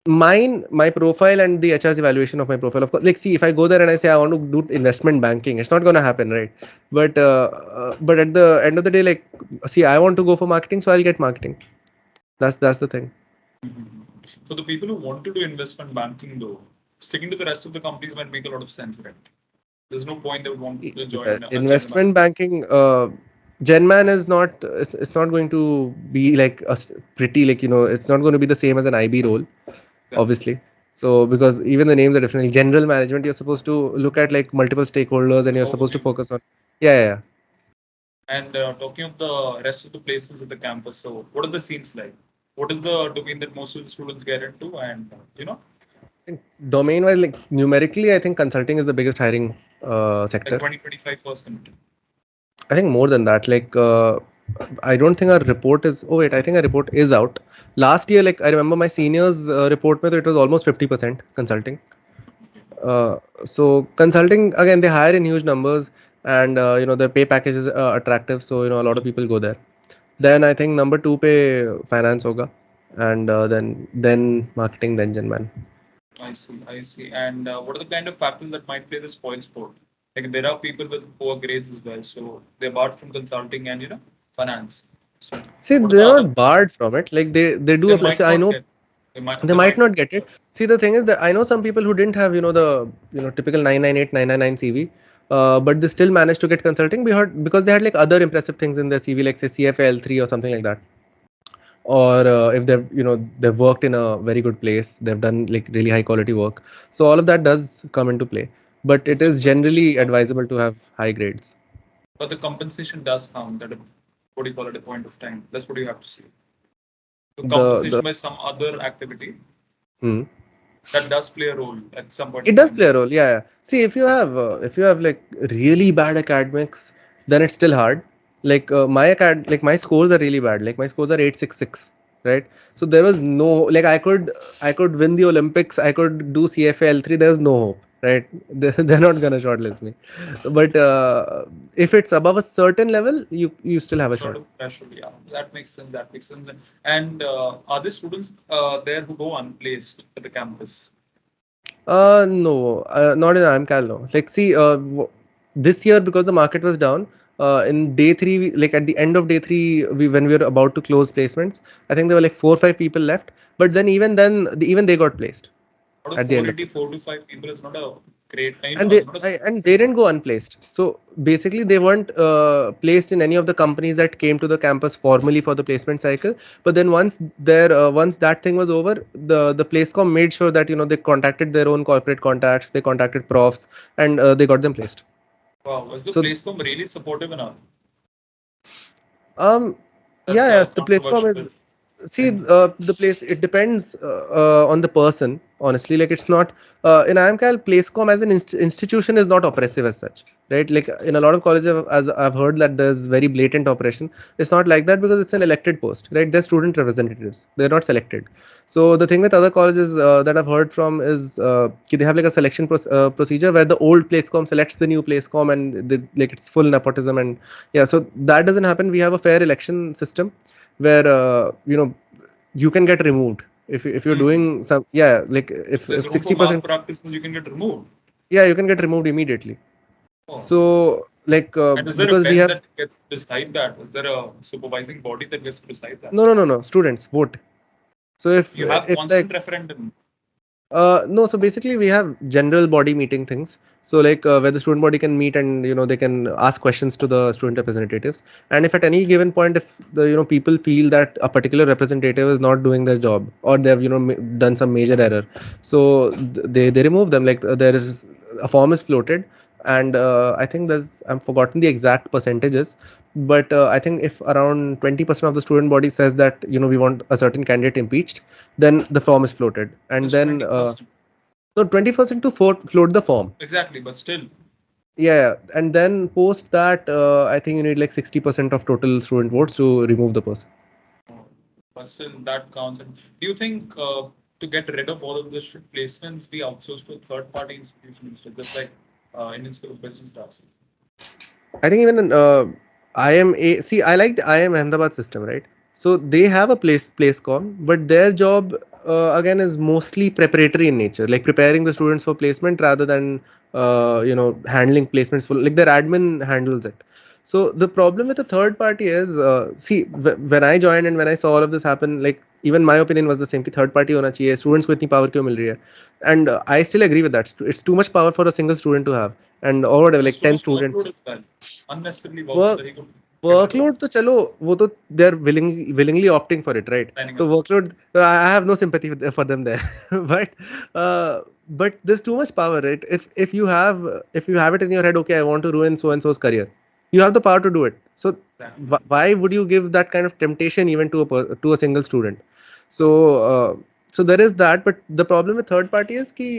My profile and the HR's evaluation of my profile, of course, like see, if I go there and I say I want to do investment banking, it's not going to happen, right? But at the end of the day, like, see, I want to go for marketing, so I'll get marketing. That's the thing. Mhm. For the people who want to do investment banking, though, sticking to the rest of the companies might make a lot of sense, right? There's no point they would want to join a general bank. Investment banking, Genman is not it's not going to be like pretty, like it's not going to be the same as an IB role, Yeah. obviously. So because even the names are different. Like general management, you're supposed to look at like multiple stakeholders and you're supposed to Overview. focus on. Yeah. And talking of the rest of the placements at the campus, so what are the scenes like? What is the domain that most of the students get into? And Domain wise, like numerically, I think consulting is the biggest hiring like sector. 20-25%. I think more than that. Like, I don't think our report is. Oh wait, I think our report is out. Last year, like I remember my seniors report में तो it was almost 50% consulting. So consulting again, they hire in huge numbers, and the pay package is attractive. So a lot of people go there. Then I think number two pay finance hoga, and then marketing, then Genman. I see, I see. And what are the kind of factors that might play the spoil sport? Like there are people with poor grades as well, so they're barred from consulting and finance. So See, what are the they're other? not barred from it. Like they do They apply. See, might I not know get. they They might might not not get it. get. See, the thing is that I know some people who didn't have the typical 998 999 CV, but they still managed to get consulting because they had like other impressive things in their CV, like say CFL 3 or something like that. Or if they've worked in a very good place, they've done like really high quality work. So all of that does come into play, but The it is compensation generally counts. advisable to have high grades. But the compensation does count at a, what do you call it, a point of time. That's what you have to see. So The compensation by some other activity hmm. that does play a role at some point It of does time. play a role, yeah. See, if you have like really bad academics, then it's still hard. Like like my scores are really bad. Like my scores are 866, right? So there was no, like I could win the Olympics, I could do CFL 3. There's no hope, right? They're not gonna shortlist me. But if it's above a certain level, you still have a Sort shot. of threshold, yeah. That makes sense. That makes sense. And are there students there who go unplaced at the campus? No, not in IIM Cal, no. Like, see, this year because the market was down, in day three, like at the end of day three, when we were about to close placements, I think there were like 4 or 5 people left. But then even they got placed. Out of at the end of 480, it. 4 to 5 people is not a great, And it's not a and they didn't go unplaced. So basically, they weren't placed in any of the companies that came to the campus formally for the placement cycle. But then once that thing was over, the Placecom made sure that they contacted their own corporate contacts, they contacted profs, and they got them placed. wow. Was the So Placecom really supportive enough? um That's yeah, a yes, the Placecom controversial is. See, thing. the place, it depends on the person. Honestly, like it's not in IIMCAL, Placecom as an institution is not oppressive as such, right? Like in a lot of colleges, as I've heard that there's very blatant oppression. It's not like that because it's an elected post, right? They're student representatives. They're not selected. So the thing with other colleges that I've heard from is they have like a selection procedure where the old Placecom selects the new Placecom, and like it's full nepotism. And yeah, so that doesn't happen. We have a fair election system where you can get removed if you're Hmm. doing some, yeah, like if There's room for 60%, malpractice, you can get removed. yeah, you can get removed immediately. Oh. So like And is there a because we bench have, that gets to decide that? Is there a supervising body that gets to decide that? no, students vote. So You have if like constant referendum. no, so basically we have general body meeting things. So like where the student body can meet, and they can ask questions to the student representatives. And if at any given point, if the people feel that a particular representative is not doing their job, or they've done some major error, so they remove them. Like there is a form is floated, and I think there's, I've forgotten the exact percentages, but I think if around 20% of the student body says that we want a certain candidate impeached, then the form is floated, and Just then 20%. no, 20% to float the form. Exactly, but still. Yeah, and then post that, I think you need like 60% of total student votes to remove the person. But still, that counts. And do you think to get rid of all of this, should placements be outsourced to a third party institution instead, just like Indian School of Business does? I think even in IIMA, see, I like the IIM Ahmedabad system, right? So they have a Placecom, but their job again is mostly preparatory in nature, like preparing the students for placement rather than handling placements for, like, their admin handles it. So the problem with the third party is, see, when I joined and when I saw all of this happen, like even my opinion was the same कि third party होना चाहिए, students को इतनी power क्यों मिल रही है? And I still agree with that. It's too much power for a single student to have, and or whatever, There's like too 10 much students. workload as well. Unnecessarily work so Work that he could get rid of Workload तो चलो, वो तो they're willingly opting for it, right? signing So up. workload, I have no sympathy for them there. but uh, but there's too much power, right? If you have it in your head, okay, I want to ruin so and so's career, you have the power to do it. So Yeah. why would you give that kind of temptation even to a single student? So so there is that. But the problem with third party is ki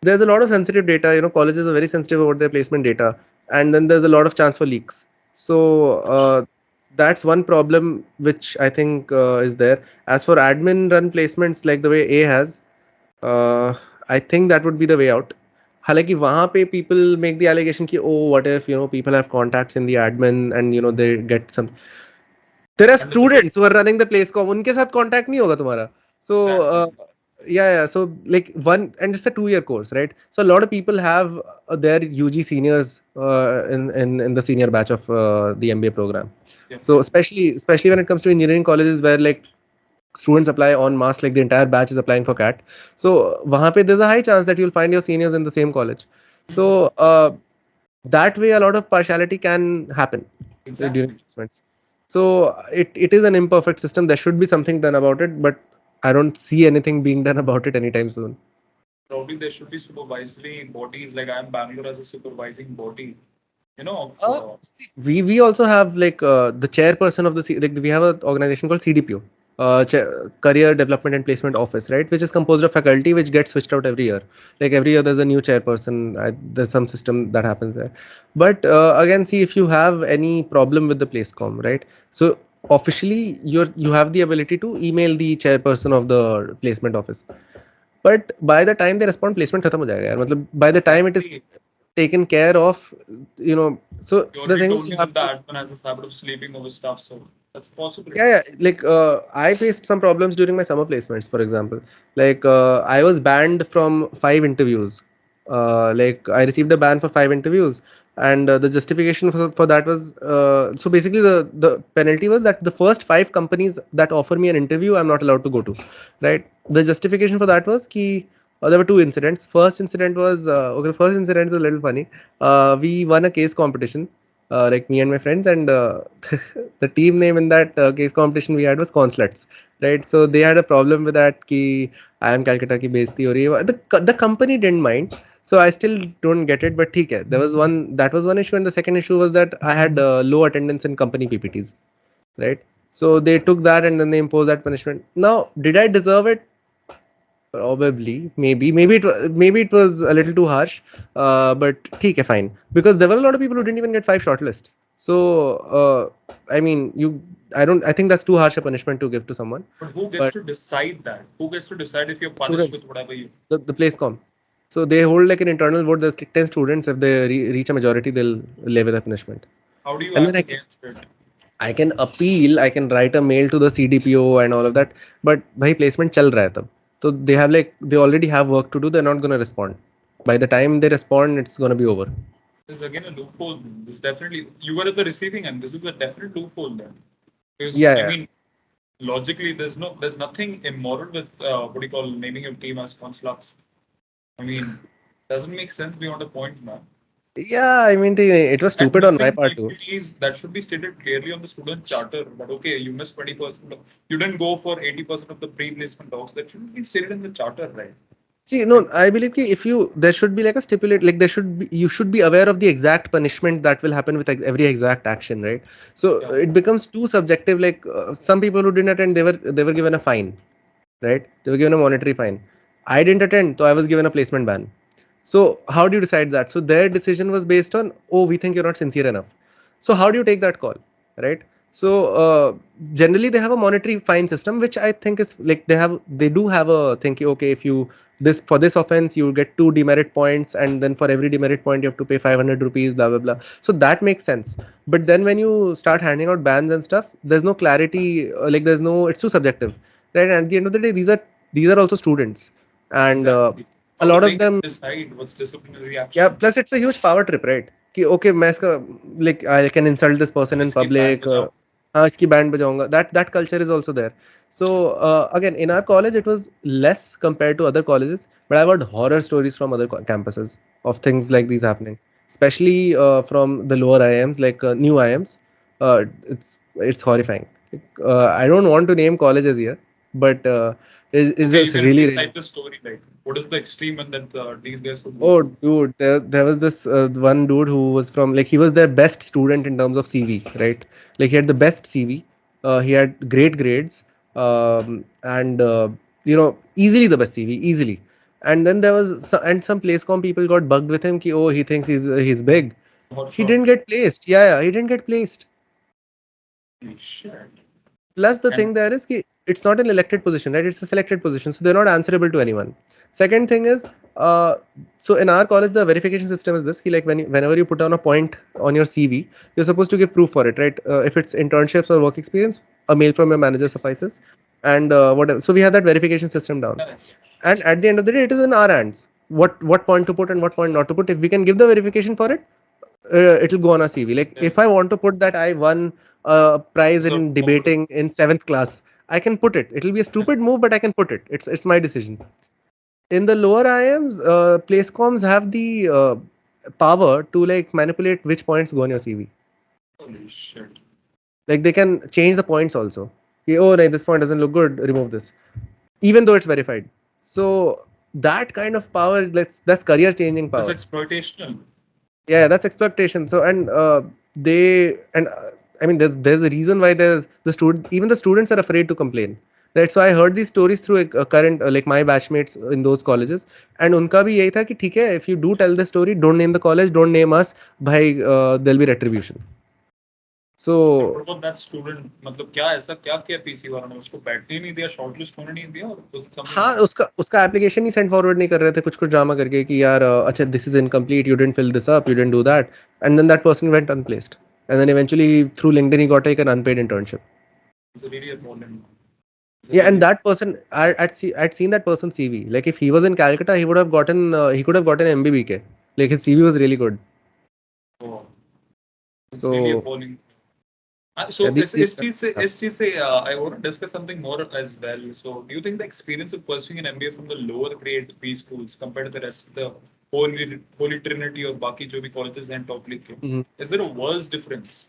there's a lot of sensitive data. Colleges are very sensitive about their placement data, and then there's a lot of chance for leaks. So that's one problem which I think is there. As for admin run placements, like the way A has, uh, I think that would be the way out. हालांकि वहाँ पे people make the allegation कि oh, what if people have contacts in the admin, and they get some, there are Understood. students who are running the Placecom, उनके साथ contact नहीं होगा तुम्हारा. So Exactly. yeah, so like one, and it's a 2-year course, right? So a lot of people have their UG seniors in the senior batch of the MBA program. Yes, So yes. especially when it comes to engineering colleges where like students apply en masse, like the entire batch is applying for CAT. So वहाँ पे there's a high chance that you'll find your seniors in the same college. So that way a lot of partiality can happen during Exactly. placements. So it is an imperfect system. There should be something done about it, but I don't see anything being done about it anytime soon. Probably there should be supervisory bodies like IIM Bangalore as a supervising body. See, we also have like the chairperson of the like we have an organization called CDPO, Career Development and Placement Office, right, which is composed of faculty, which gets switched out every year. Like every year there's a new chairperson. There's some system that happens there. But again, see, if you have any problem with the Placecom, right, so officially you have the ability to email the chairperson of the placement office. But by the time they respond, placement खत्म हो जाएगा यार. मतलब by the time it is Exactly. taken care of, so You the already thing told is me you that have the to, admin has this habit of sleeping over stuff, so that's possible. yeah, like I faced some problems during my summer placements, for example. Like I was banned from 5 interviews. Like I received a ban for 5 interviews, and the justification for that was, so basically the penalty was that the first 5 companies that offer me an interview I'm not allowed to go to, right? The justification for that was ki There were two incidents. First incident was okay. The first incident is a little funny. We won a case competition, like me and my friends, and the team name in that case competition we had was Consulates, right? So they had a problem with that. Ki IIM Calcutta ki बेइज्जती हो रही है. The company didn't mind. So I still don't get it, but ठीक है. There was one issue, and the second issue was that I had low attendance in company PPTs, right? So they took that and then they imposed that punishment. Now, did I deserve it? Probably, maybe it was a little too harsh, but ठीक है, fine. Because there were a lot of people who didn't even get 5 shortlists. So, I mean, I think that's too harsh a punishment to give to someone. But who gets to decide that? Who gets to decide if you're punished Students. with whatever you? The Placecom. So they hold like an internal vote. There's like 10 students. If they reach a majority, they'll levy the punishment. How do you And act then against it? I can appeal. I can write a mail to the CDPO and all of that. But bhai placement chal raha hai tab. So they already have work to do. They're not going to respond. By the time they respond, it's going to be over. This is again a loophole. This definitely, you were at the receiving end. This is a definite loophole then. Because Yeah, I yeah. mean, logically, there's nothing immoral with what do you call naming your team as Consulates. I mean, doesn't make sense beyond a point, man. Yeah, I mean, it was And stupid on my missing part too. PPTs, that should be stated clearly on the student charter. But okay, you missed 20%. You didn't go for 80% of the pre-placement talks. That should be stated in the charter, right? See, no, I believe ki there should be like a stipulate, like you should be aware of the exact punishment that will happen with like every exact action, right? So Yeah. it becomes too subjective. Like some people who didn't attend, they were given a fine, right? They were given a monetary fine. I didn't attend, so I was given a placement ban. So how do you decide that? So their decision was based on, oh, we think you're not sincere enough. So how do you take that call, right? So generally they have a monetary fine system, which I think is like they do have a thinking. Okay, if you for this offense you get 2 demerit points, and then for every demerit point you have to pay 500 rupees, blah blah blah. So that makes sense. But then when you start handing out bans and stuff, there's no clarity. Like it's too subjective, right? And at the end of the day, these are also students, and Exactly. a How do lot they of them. decide what's disciplinary Yeah, action? plus it's a huge power trip, right? कि okay, मैं इसका like I can insult this person in इसकी band public. बजाओ. हाँ, इसकी band बजाऊंगा. That culture is also there. So again, in our college, it was less compared to other colleges, but I've heard horror stories from other campuses of things like these happening, especially from the lower IIMs, like new IIMs. It's horrifying. I don't want to name colleges here, but it's Okay, you just can really, recite really. the story. Like, what is the extreme and that these guys could go Oh, through? dude, there was this one dude who was from like he was their best student in terms of CV, right? Like he had the best CV. He had great grades, and easily the best CV, easily. And then there was some Placecom people got bugged with him. Ki, oh, he thinks he's big. Or He short. didn't get placed. Yeah, he didn't get placed. Holy shit. Plus, the And thing there is ki it's not an elected position, right? It's a selected position, so they're not answerable to anyone. Second thing is, so in our college, the verification system is this: ki like whenever you put down a point on your CV, you're supposed to give proof for it, right? If it's internships or work experience, a mail from your manager suffices, and whatever. So we have that verification system down, and at the end of the day, it is in our hands what point to put and what point not to put. If we can give the verification for it, it'll go on a CV. Like yeah, if I want to put that I won a prize so in debating in 7th class, I can put it. It'll be a stupid move, but I can put it. It's my decision. In the lower IIMs, placecoms have the power to like manipulate which points go on your CV. holy shit. Like they can change the points also. Okay, oh, no, this point doesn't look good. Remove this, even though it's verified. So that kind of power, that's career changing That's power. exploitational. Yeah, that's expectation. So and they and I mean there's a reason why there's the student even the students are afraid to complain, right? So I heard these stories through a current like my batchmates in those colleges, and उनका भी यही था कि ठीक है, if you do tell the story, don't name the college, don't name us, भाई there'll be retribution. So What about that student? मतलब क्या ऐसा क्या किया पीसी वालों ने उसको बैठने ही नहीं दिया, शॉर्टलिस्ट होने नहीं दिया, और was it something हाँ, else? उसका एप्लीकेशन ही सेंड फॉरवर्ड नहीं कर रहे थे, कुछ ड्रामा करके कि यार अच्छा this is incomplete, you didn't fill this up, you didn't do that, and then that person went unplaced, and then eventually through LinkedIn ही got like an unpaid internship. It's really appalling. It's Yeah, and really that person, I'd seen that person's CV. Like if he was in Calcutta, he could have gotten MBBK. Like his CV was really good. oh, it's really So appalling. So These SGC, I want to discuss something more as well. So do you think the experience of pursuing an MBA from the lower grade B schools compared to the rest of the Holy Trinity or Baki Jobi colleges and top league, Mhm. is there a world's difference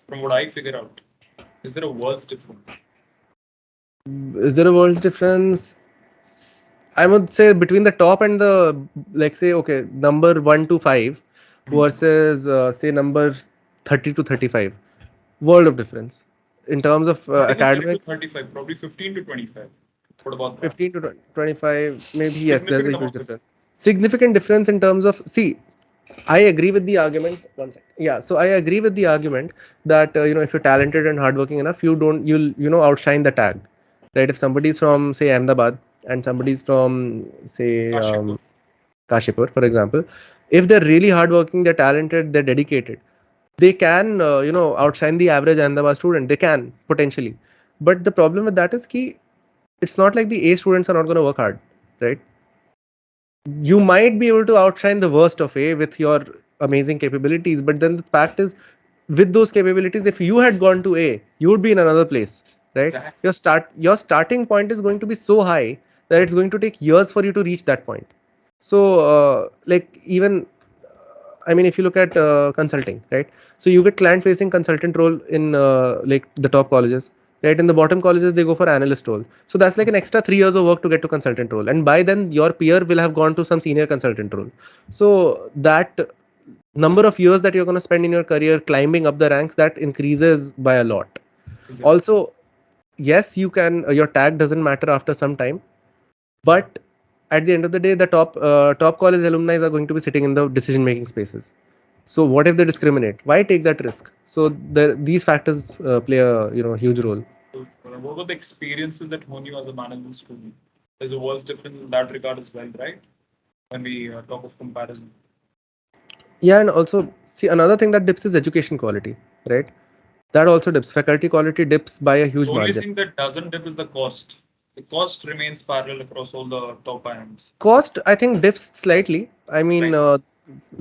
from what I figure out? Is there a world's difference? Is there a world's difference? I would say between the top and the, like, say, okay, number 1 to 5 Hmm. versus say number 30 to 35. World of difference in terms of Not even 30 to academics. 35, probably 15 to 25. What about that? 15 to 25, maybe. Yes, there's a Significant huge amount of. difference. Significant difference in terms of, see, I agree with the argument. One second. Yeah, so I agree with the argument that if you're talented and hardworking enough, you'll outshine the tag, right? If somebody's from, say, Ahmedabad and somebody's from, say, Kashipur. Kashipur, for example, if they're really hardworking, they're talented, they're dedicated, they can outshine the average Ahmedabad student. They can potentially, but the problem with that is key. It's not like the A students are not going to work hard, right? You might be able to outshine the worst of A with your amazing capabilities, but then the fact is, with those capabilities, if you had gone to A, you would be in another place, right? Exactly. Your starting point is going to be so high that it's going to take years for you to reach that point. So like, even I mean, if you look at consulting, right? So you get client facing consultant role in like the top colleges, right? In the bottom colleges, they go for analyst role. So that's like an extra 3 years of work to get to consultant role. And by then, your peer will have gone to some senior consultant role. So that number of years that you're going to spend in your career climbing up the ranks, that increases by a lot. Exactly. Also, yes, you can, your tag doesn't matter after some time, but at the end of the day, the top college alumni are going to be sitting in the decision making spaces. So what if they discriminate? Why take that risk? So these factors play a huge role. So, what were the experiences that hone you as a management student? There's a world's difference in that regard as well, right? When we talk of comparison. Yeah, and also see, another thing that dips is education quality, right? That also dips. Faculty quality dips by a The huge only margin. thing that doesn't dip is the cost. The cost remains parallel across all the top IIMs. Cost, I think, dips slightly. I mean, Right.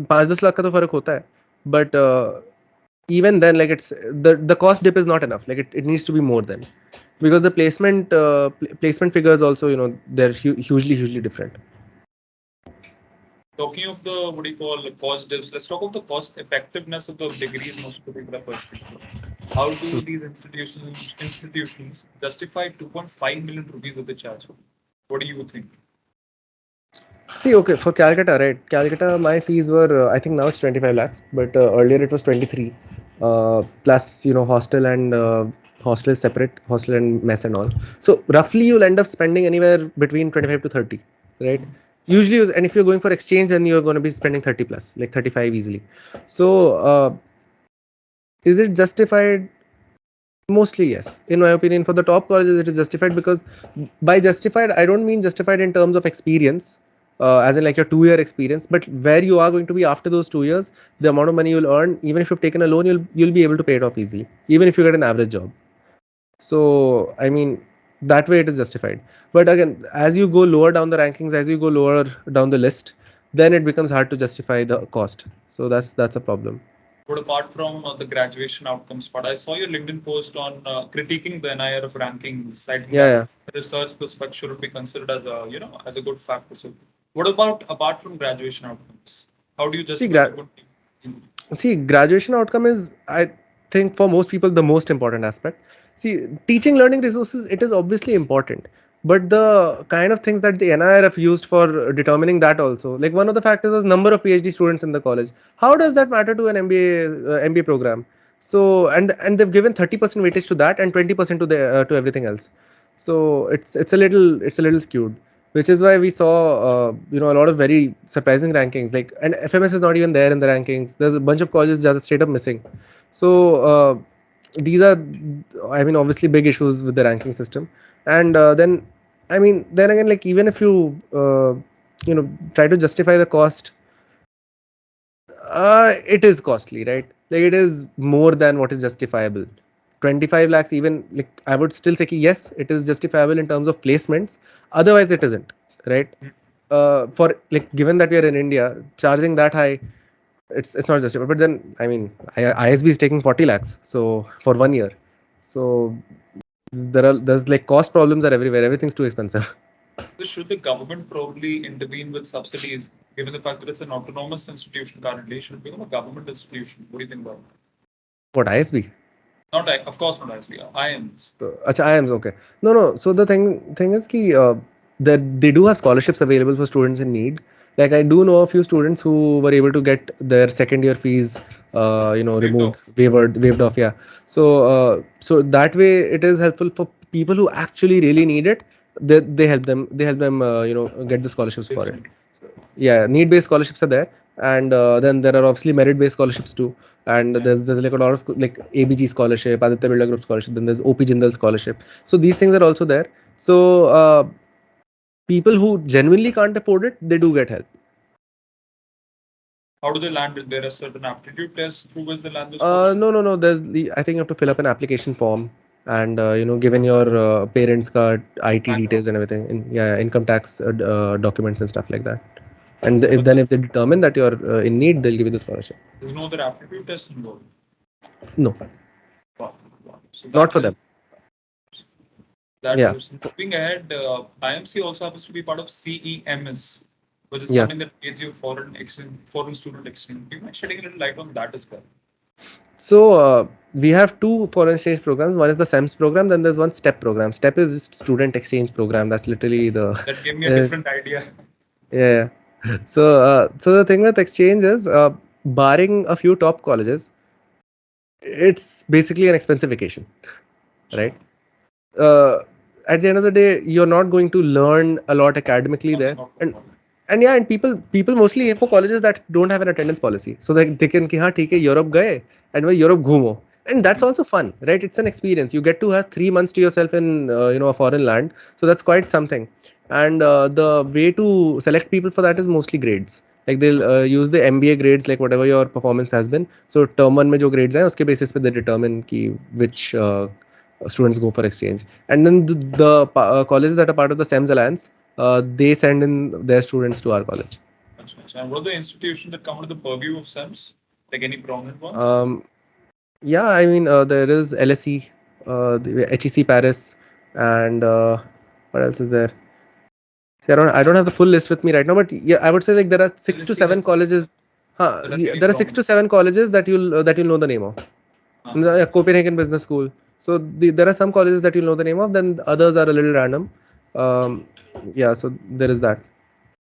5-10 lakh का तो फर्क होता है, but even then, like, it's the cost dip is not enough. Like, it needs to be more than, because the placement figures also, they're hugely different. Talking of the what do you call the cost dips, let's talk of the cost effectiveness of the degrees in most particular perspective. How do these institutions justify 2.5 million rupees that they charge? What do you think? See, okay, for Calcutta, right? Calcutta, my fees were, I think now it's 25 lakhs, but earlier it was 23. Plus, hostel and hostel is separate, hostel and mess and all. So roughly, you'll end up spending anywhere between 25 to 30, right? Usually, and if you're going for exchange, then you're going to be spending 30 plus, like 35 easily. So, is it justified? Mostly, yes. In my opinion, for the top colleges, it is justified, because by justified, I don't mean justified in terms of experience, as in like your 2 year experience, but where you are going to be after those 2 years, the amount of money you'll earn, even if you've taken a loan, you'll be able to pay it off easily, even if you get an average job. So, I mean, that way it is justified. But again, as you go lower down the rankings, as you go lower down the list, then it becomes hard to justify the cost. So that's a problem. But apart from the graduation outcomes part, I saw your LinkedIn post on critiquing the NIR of rankings, citing Yeah, that yeah. research perspective should be considered as a as a good factor. So, what about apart from graduation outcomes? How do you See, justify the good? see, graduation outcome is, I think, for most people, the most important aspect. See, teaching learning resources, it is obviously important, but the kind of things that the NIRF used for determining that also, like, one of the factors was number of PhD students in the college. How does that matter to an MBA program? So, and they've given 30% weightage to that and 20% to the to everything else. So it's a little skewed, which is why we saw a lot of very surprising rankings, like, and FMS is not even there in the rankings. There's a bunch of colleges just straight up missing. So these are, I mean, obviously big issues with the ranking system. And then, I mean, then again, like, even if you try to justify the cost, it is costly, right? Like, it is more than what is justifiable. 25 lakhs, even, like, I would still say yes, it is justifiable in terms of placements. Otherwise, it isn't, right? For, like, given that we are in India, charging that high, It's not justified. But then I mean, ISB is taking 40 lakhs so for 1 year. So there's like cost problems are everywhere. Everything's too expensive. So should the government probably intervene with subsidies, given the fact that it's an autonomous institution currently? Should it become a government institution? What do you think about it? What ISB? Not, of course, not ISB, IIMs. Acha, IIMs, okay. No. So the thing is ki, that they do have scholarships available for students in need. Like I do know a few students who were able to get their second year fees, Waived removed, off. waived off. Yeah. So that way it is helpful for people who actually really need it. They help them. They help them. Get the scholarships for it. Yeah, need based scholarships are there, and then there are obviously merit based scholarships too, and Yeah. there's like a lot of like ABG scholarship, Aditya Birla Group scholarship, then there's OP Jindal scholarship. So these things are also there. So people who genuinely can't afford it, they do get help. How do they land it? There are certain aptitude tests through which they land the scholarship. No. There's I think you have to fill up an application form, and given your parents' card, IT details and everything, income tax documents and stuff like that. And But then if they determine that you're in need, they'll give you the scholarship. there's no other aptitude test involved. No, Wow. So not that for is them. that Yeah, helps. Moving ahead, IMC also happens to be part of CEMS, which is yeah. something that gives you foreign student exchange. Do you mind shedding a little light on that as well? So we have two foreign exchange programs. One is the SEMS program, then there's one STEP program. STEP is just student exchange program. That's literally the That gave me a uh, different idea. yeah. So the thing with exchange is, barring a few top colleges, it's basically an expensive vacation, Sure. right? Uh, at the end of the day, you're not going to learn a lot academically Not, there, not, and not. and people mostly aim for colleges that don't have an attendance policy, so that they can कि हाँ ठीक है Europe गए and वही Europe घूमो, and that's also fun, right? It's an experience. You get to have 3 months to yourself in a foreign land, so that's quite something. And the way to select people for that is mostly grades. Like they'll use the MBA grades, like whatever your performance has been. So term one में जो grades हैं उसके basis पे they determine कि which students go for exchange. And then the colleges that are part of the SEMS Alliance, they send in their students to our college. And what are the institutions that come under the purview of SEMS? Like any prominent ones? Yeah, I mean, there is LSE, the HEC Paris, and what else is there? See, I don't have the full list with me right now, but yeah, I would say like there are six to LSE seven has colleges. that's really There are six prominent. to seven colleges that you'll know the name of. Copenhagen Business School. So there are some colleges that you'll know the name of. Then others are a little random. Um, yeah, so there is that.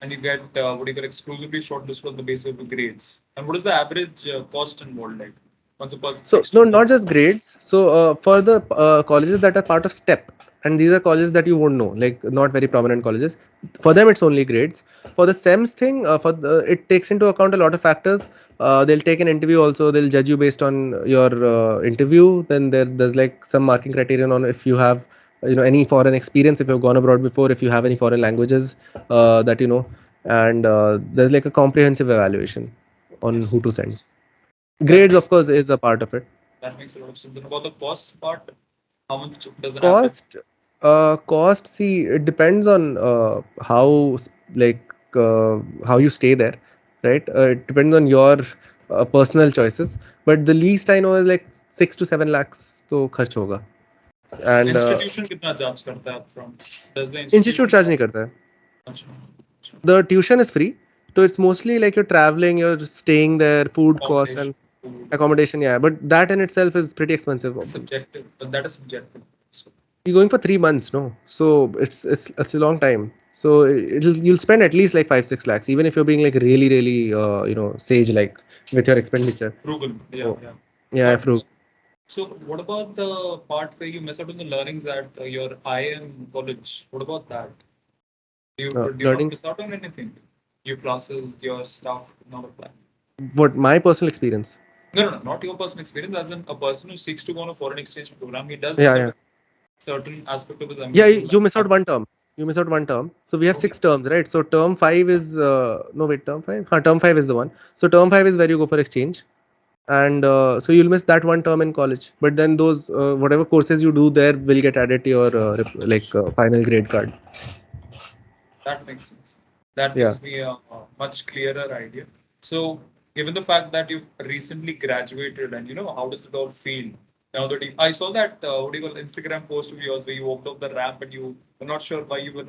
And you get what do you call exclusively shortlisted on the basis of the grades. And what is the average cost involved like? Once a person So seeks to no, become not just grades. So for the colleges that are part of STEP, and these are colleges that you won't know, like not very prominent colleges. For them, it's only grades. For the SEMS thing, it takes into account a lot of factors. They'll take an interview also. They'll judge you based on your interview. Then there's like some marking criterion on if you have any foreign experience, if you've gone abroad before, if you have any foreign languages that you know, and there's like a comprehensive evaluation on yes. who to send. That Grades, of makes course, is a part of it. that makes a lot of sense. And about the cost part, how much does an average Cost, see, it depends on how you stay there, right? It depends on your personal choices, but the least I know is like 6 to 7 lakhs to kharch hoga. And institution कितना charge करता है upfront? Does the institute institution charge नहीं करता है. अच्छा, अच्छा. The tuition is free, so it's mostly like you're traveling, you're staying there, food cost Accommodation, and food, accommodation. Yeah, but that in itself is pretty expensive. subjective, but that is subjective. So You're going for 3 months, no? So it's a long time. So you'll spend at least like 5-6 lakhs, even if you're being like really really sage like with your expenditure. frugal, yeah, So yeah. yeah, But frugal. so what about the part where you miss out on the learnings at your IIM college? What about that? Do you not Learning miss out on anything? Your classes, your stuff, none of that. what my personal experience. No, not your personal experience. As in a person who seeks to go on a foreign exchange program, he does Yeah, miss out yeah, on certain aspect of his yeah. MBA program. You miss out one term. You miss out one term. So we have Okay. 6 terms, right? So term five is no wait, term five. Term five is the one. So term five is where you go for exchange, and so you'll miss that one term in college. But then those whatever courses you do there will get added to your final grade card. That makes sense. That Yeah. gives me a much clearer idea. So given the fact that you've recently graduated, and how does it all feel now that I saw that what do you call Instagram post of yours where you walked off the ramp and you were not sure why you were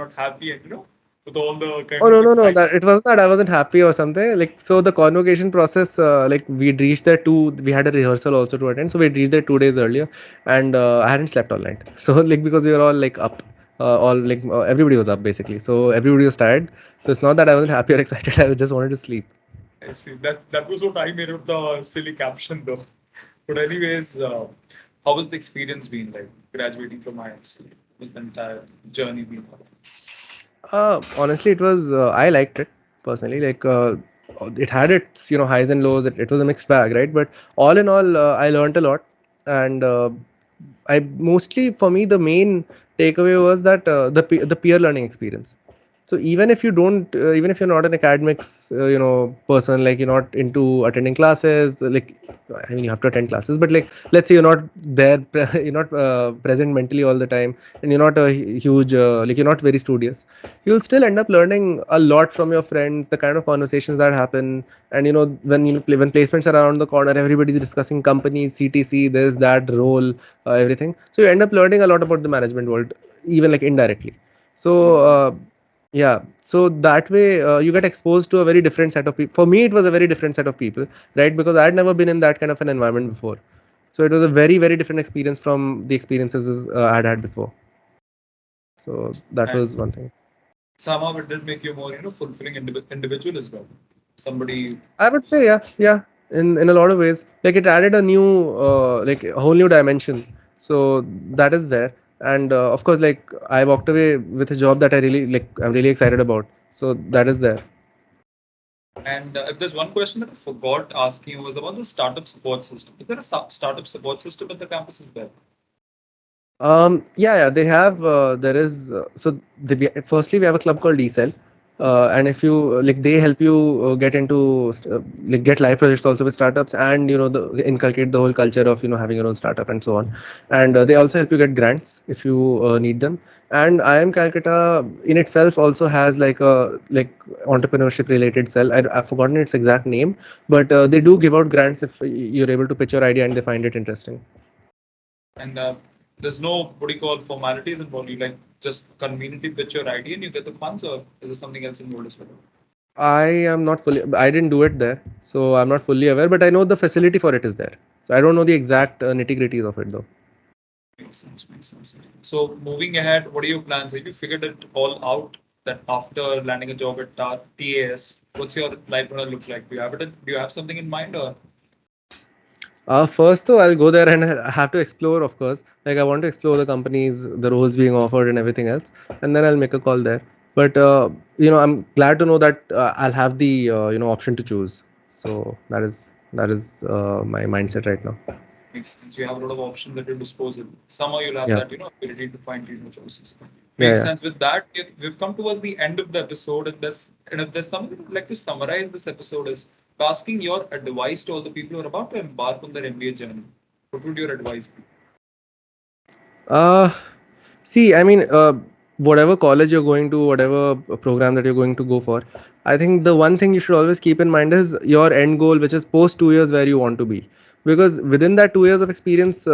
not happy, and with all the Oh kind no of no no! excitement. That it was not. I wasn't happy or something. Like so, the convocation process. Like we'd reached there two. We had a rehearsal also to attend, so we'd reached there 2 days earlier, and I hadn't slept all night. So like because we were all like up, all like everybody was up basically. So everybody was tired. So it's not that I wasn't happy or excited. I just wanted to sleep. I see. That was what I made of the silly caption though. But anyways, how was the experience been like graduating from IIMC? Was the entire journey been? Honestly, it was. I liked it personally. Like it had its highs and lows. It was a mixed bag, right? But all in all, I learned a lot, and I mostly for me the main takeaway was that the peer learning experience. So even if you don't, even if you're not an academics, person, like you're not into attending classes, like I mean you have to attend classes, but like let's say you're not there, you're not present mentally all the time, and you're not a huge, like you're not very studious, you'll still end up learning a lot from your friends, the kind of conversations that happen, and when placements are around the corner, everybody's discussing companies, CTC, this, that, role, everything. So you end up learning a lot about the management world, even like indirectly. So. Yeah, so that way you get exposed to a very different set of people. For me, it was a very different set of people, right? Because I had never been in that kind of an environment before. So it was a very, very different experience from the experiences I had before. So that And was one thing. somehow it did make you more, fulfilling individual as well. Somebody. I would say, yeah, yeah, in a lot of ways, like it added a new, like a whole new dimension. So that is there, and of course, like I walked away with a job that I really like. I'm really excited about. So that is there. And if there's one question that I forgot asking you was about the startup support system. Is there a startup support system at the campus as well? Yeah, yeah, they have. There is firstly we have a club called DCell, and if you like, they help you get into like get live projects also with startups, and inculcate the whole culture of having your own startup and so on. And they also help you get grants if you need them. And IIM Calcutta in itself also has like a entrepreneurship related cell. I've forgotten its exact name, but they do give out grants if you're able to pitch your idea and they find it interesting. And there's no what do you call formalities involved. You like just conveniently pitch your idea and you get the funds, or is there something else involved as well? I am not fully. I didn't do it there, so I'm not fully aware. But I know the facility for it is there. So I don't know the exact nitty gritties of it though. Makes sense. Makes sense. So moving ahead, what are your plans? Have you figured it all out? That after landing a job at TAS, what's your life gonna look like? Do you have something in mind, or First though, I'll go there and I have to explore, of course. Like I want to explore the companies, the roles being offered, and everything else, and then I'll make a call there. But I'm glad to know that I'll have the option to choose. So that is my mindset right now. makes sense? You have a lot of options at your disposal. Somehow you'll have Yeah, that ability to find choices. yeah, Makes yeah. sense. With that, we've come towards the end of the episode, and if there's something I'd like to summarize this episode is asking your advice to all the people who are about to embark on their MBA journey. What would your advice be? Uh, See, I mean, whatever college you're going to, whatever program that you're going to go for, I think the one thing you should always keep in mind is your end goal, which is post 2 years where you want to be. Because within that 2 years of experience,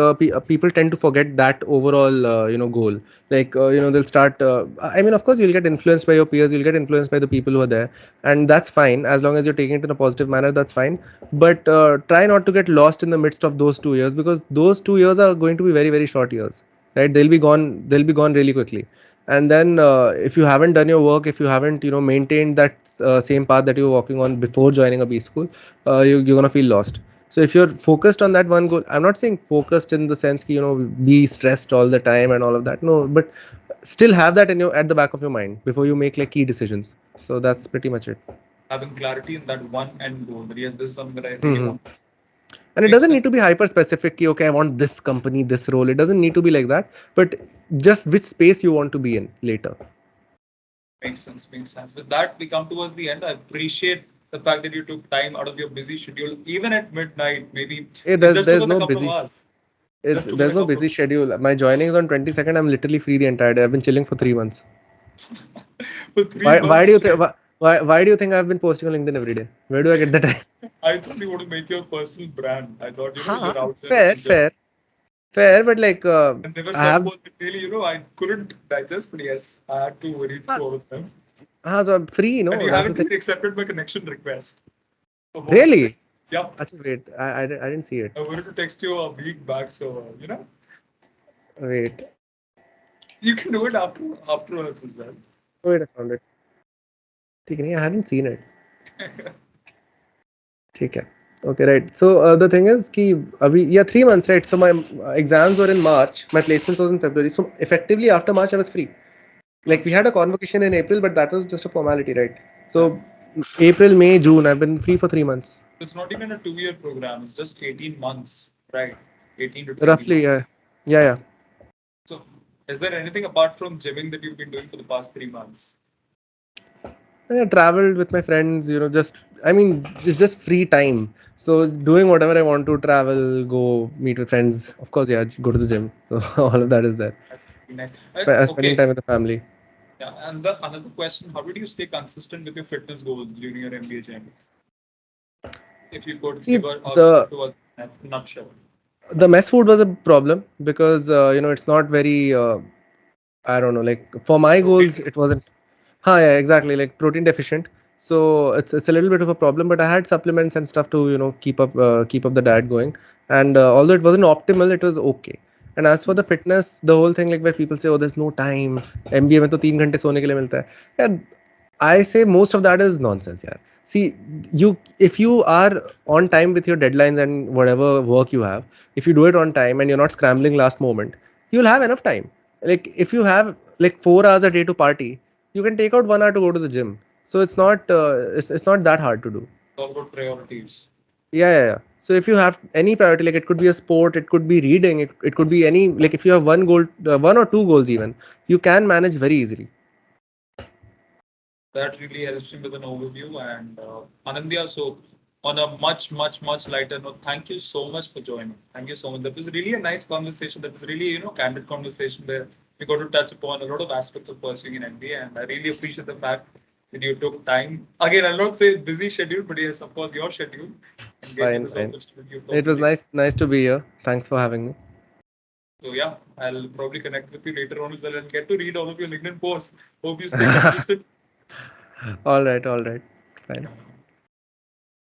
people tend to forget that overall, goal. Like, they'll start. I mean, of course, you'll get influenced by your peers, you'll get influenced by the people who are there, and that's fine as long as you're taking it in a positive manner. That's fine. But try not to get lost in the midst of those 2 years because those 2 years are going to be very, very short years, right? They'll be gone really quickly. And then if you haven't done your work, if you haven't maintained that same path that you were walking on before joining a B school, you're gonna feel lost. So if you're focused on that one goal, I'm not saying focused in the sense that be stressed all the time and all of that, no, but still have that in your at the back of your mind before you make like key decisions. So that's pretty much it. Having clarity in that one end goal. That yes, this is something that I really Hmm. want. And it Makes doesn't sense. need to be hyper specific. Okay, I want this company, this role. It doesn't need to be like that. But just which space you want to be in later. Makes sense. Makes sense. With that, we come towards the end. I appreciate the fact that you took time out of your busy schedule, even at midnight. Maybe Hey, it there's just took there's us a no couple of busy. hours. Just took us There's a no couple busy schedule. My joining is on 22nd. I'm literally free the entire day. I've been chilling for 3 months. for three Why months do you think? straight. Why do you think I've been posting on LinkedIn every day? Where do I get the time? I thought you want to make your personal brand. I thought, Huh? you're out there Fair, in the fair, fair. But like, and there were I some have. more that really, I couldn't digest, but yes, I had to read Huh, through all of them. so I'm free, And you That's the haven't thing. even accepted my connection request. Oh, Really? yeah. Achha, wait, I didn't see it. I wanted to text you a week back, so Wait, you can do it afterwards as well. wait, I found it. ठीक है, I hadn't seen it. ठीक है. Okay, right. So the thing is कि अभी 3 months, right? So my exams were in March. My placement was in February. So effectively after March I was free. Like we had a convocation in April, but that was just a formality, right? So Yeah. April, May, June, I've been free for 3 months. It's not even a 2-year program. It's just 18 months, right? 18 to 20 Roughly, months. yeah. So, is there anything apart from gymming that you've been doing for the past 3 months? I traveled with my friends, it's just free time. So doing whatever I want to, travel, go meet with friends. Of course, yeah, go to the gym. So all of that is there. That's really nice. Spending Okay. time with the family. Yeah. And the another question: how did you stay consistent with your fitness goals during your MBA journey? If you could See, give the to us in a nutshell. the mess food was a problem because it's not very. I don't know. Like for my Protein. goals, it wasn't. Yeah, exactly. Like protein deficient. So it's a little bit of a problem, but I had supplements and stuff to keep up the diet going. And although it wasn't optimal, it was okay. And as for the fitness, the whole thing like where people say, oh, there's no time. MBA में तो 3 घंटे सोने के लिए मिलता है. Yeah, I say most of that is nonsense. Yeah. See, if you are on time with your deadlines and whatever work you have, if you do it on time and you're not scrambling last moment, you'll have enough time. Like if you have like 4 hours a day to party, you can take out 1 hour to go to the gym. So it's not that hard to do. It's all about priorities. Yeah. So if you have any priority, like it could be a sport, it could be reading, it could be any, like if you have one goal, one or two goals even, you can manage very easily. That really helps me with an overview. And Anindya, so on a much, much, much lighter note, thank you so much for joining. Thank you so much. That was really a nice conversation. That was really, candid conversation where we got to touch upon a lot of aspects of pursuing an MBA. And I really appreciate the fact that you took time. Again, I'll not say busy schedule, but yes, of course, your schedule and gave me Fine, this fine. opportunity of It talking was to you. nice to be here. Thanks for having me. So yeah, I'll probably connect with you later on as well and get to read all of your LinkedIn posts. Hope you stay consistent. All right. Fine.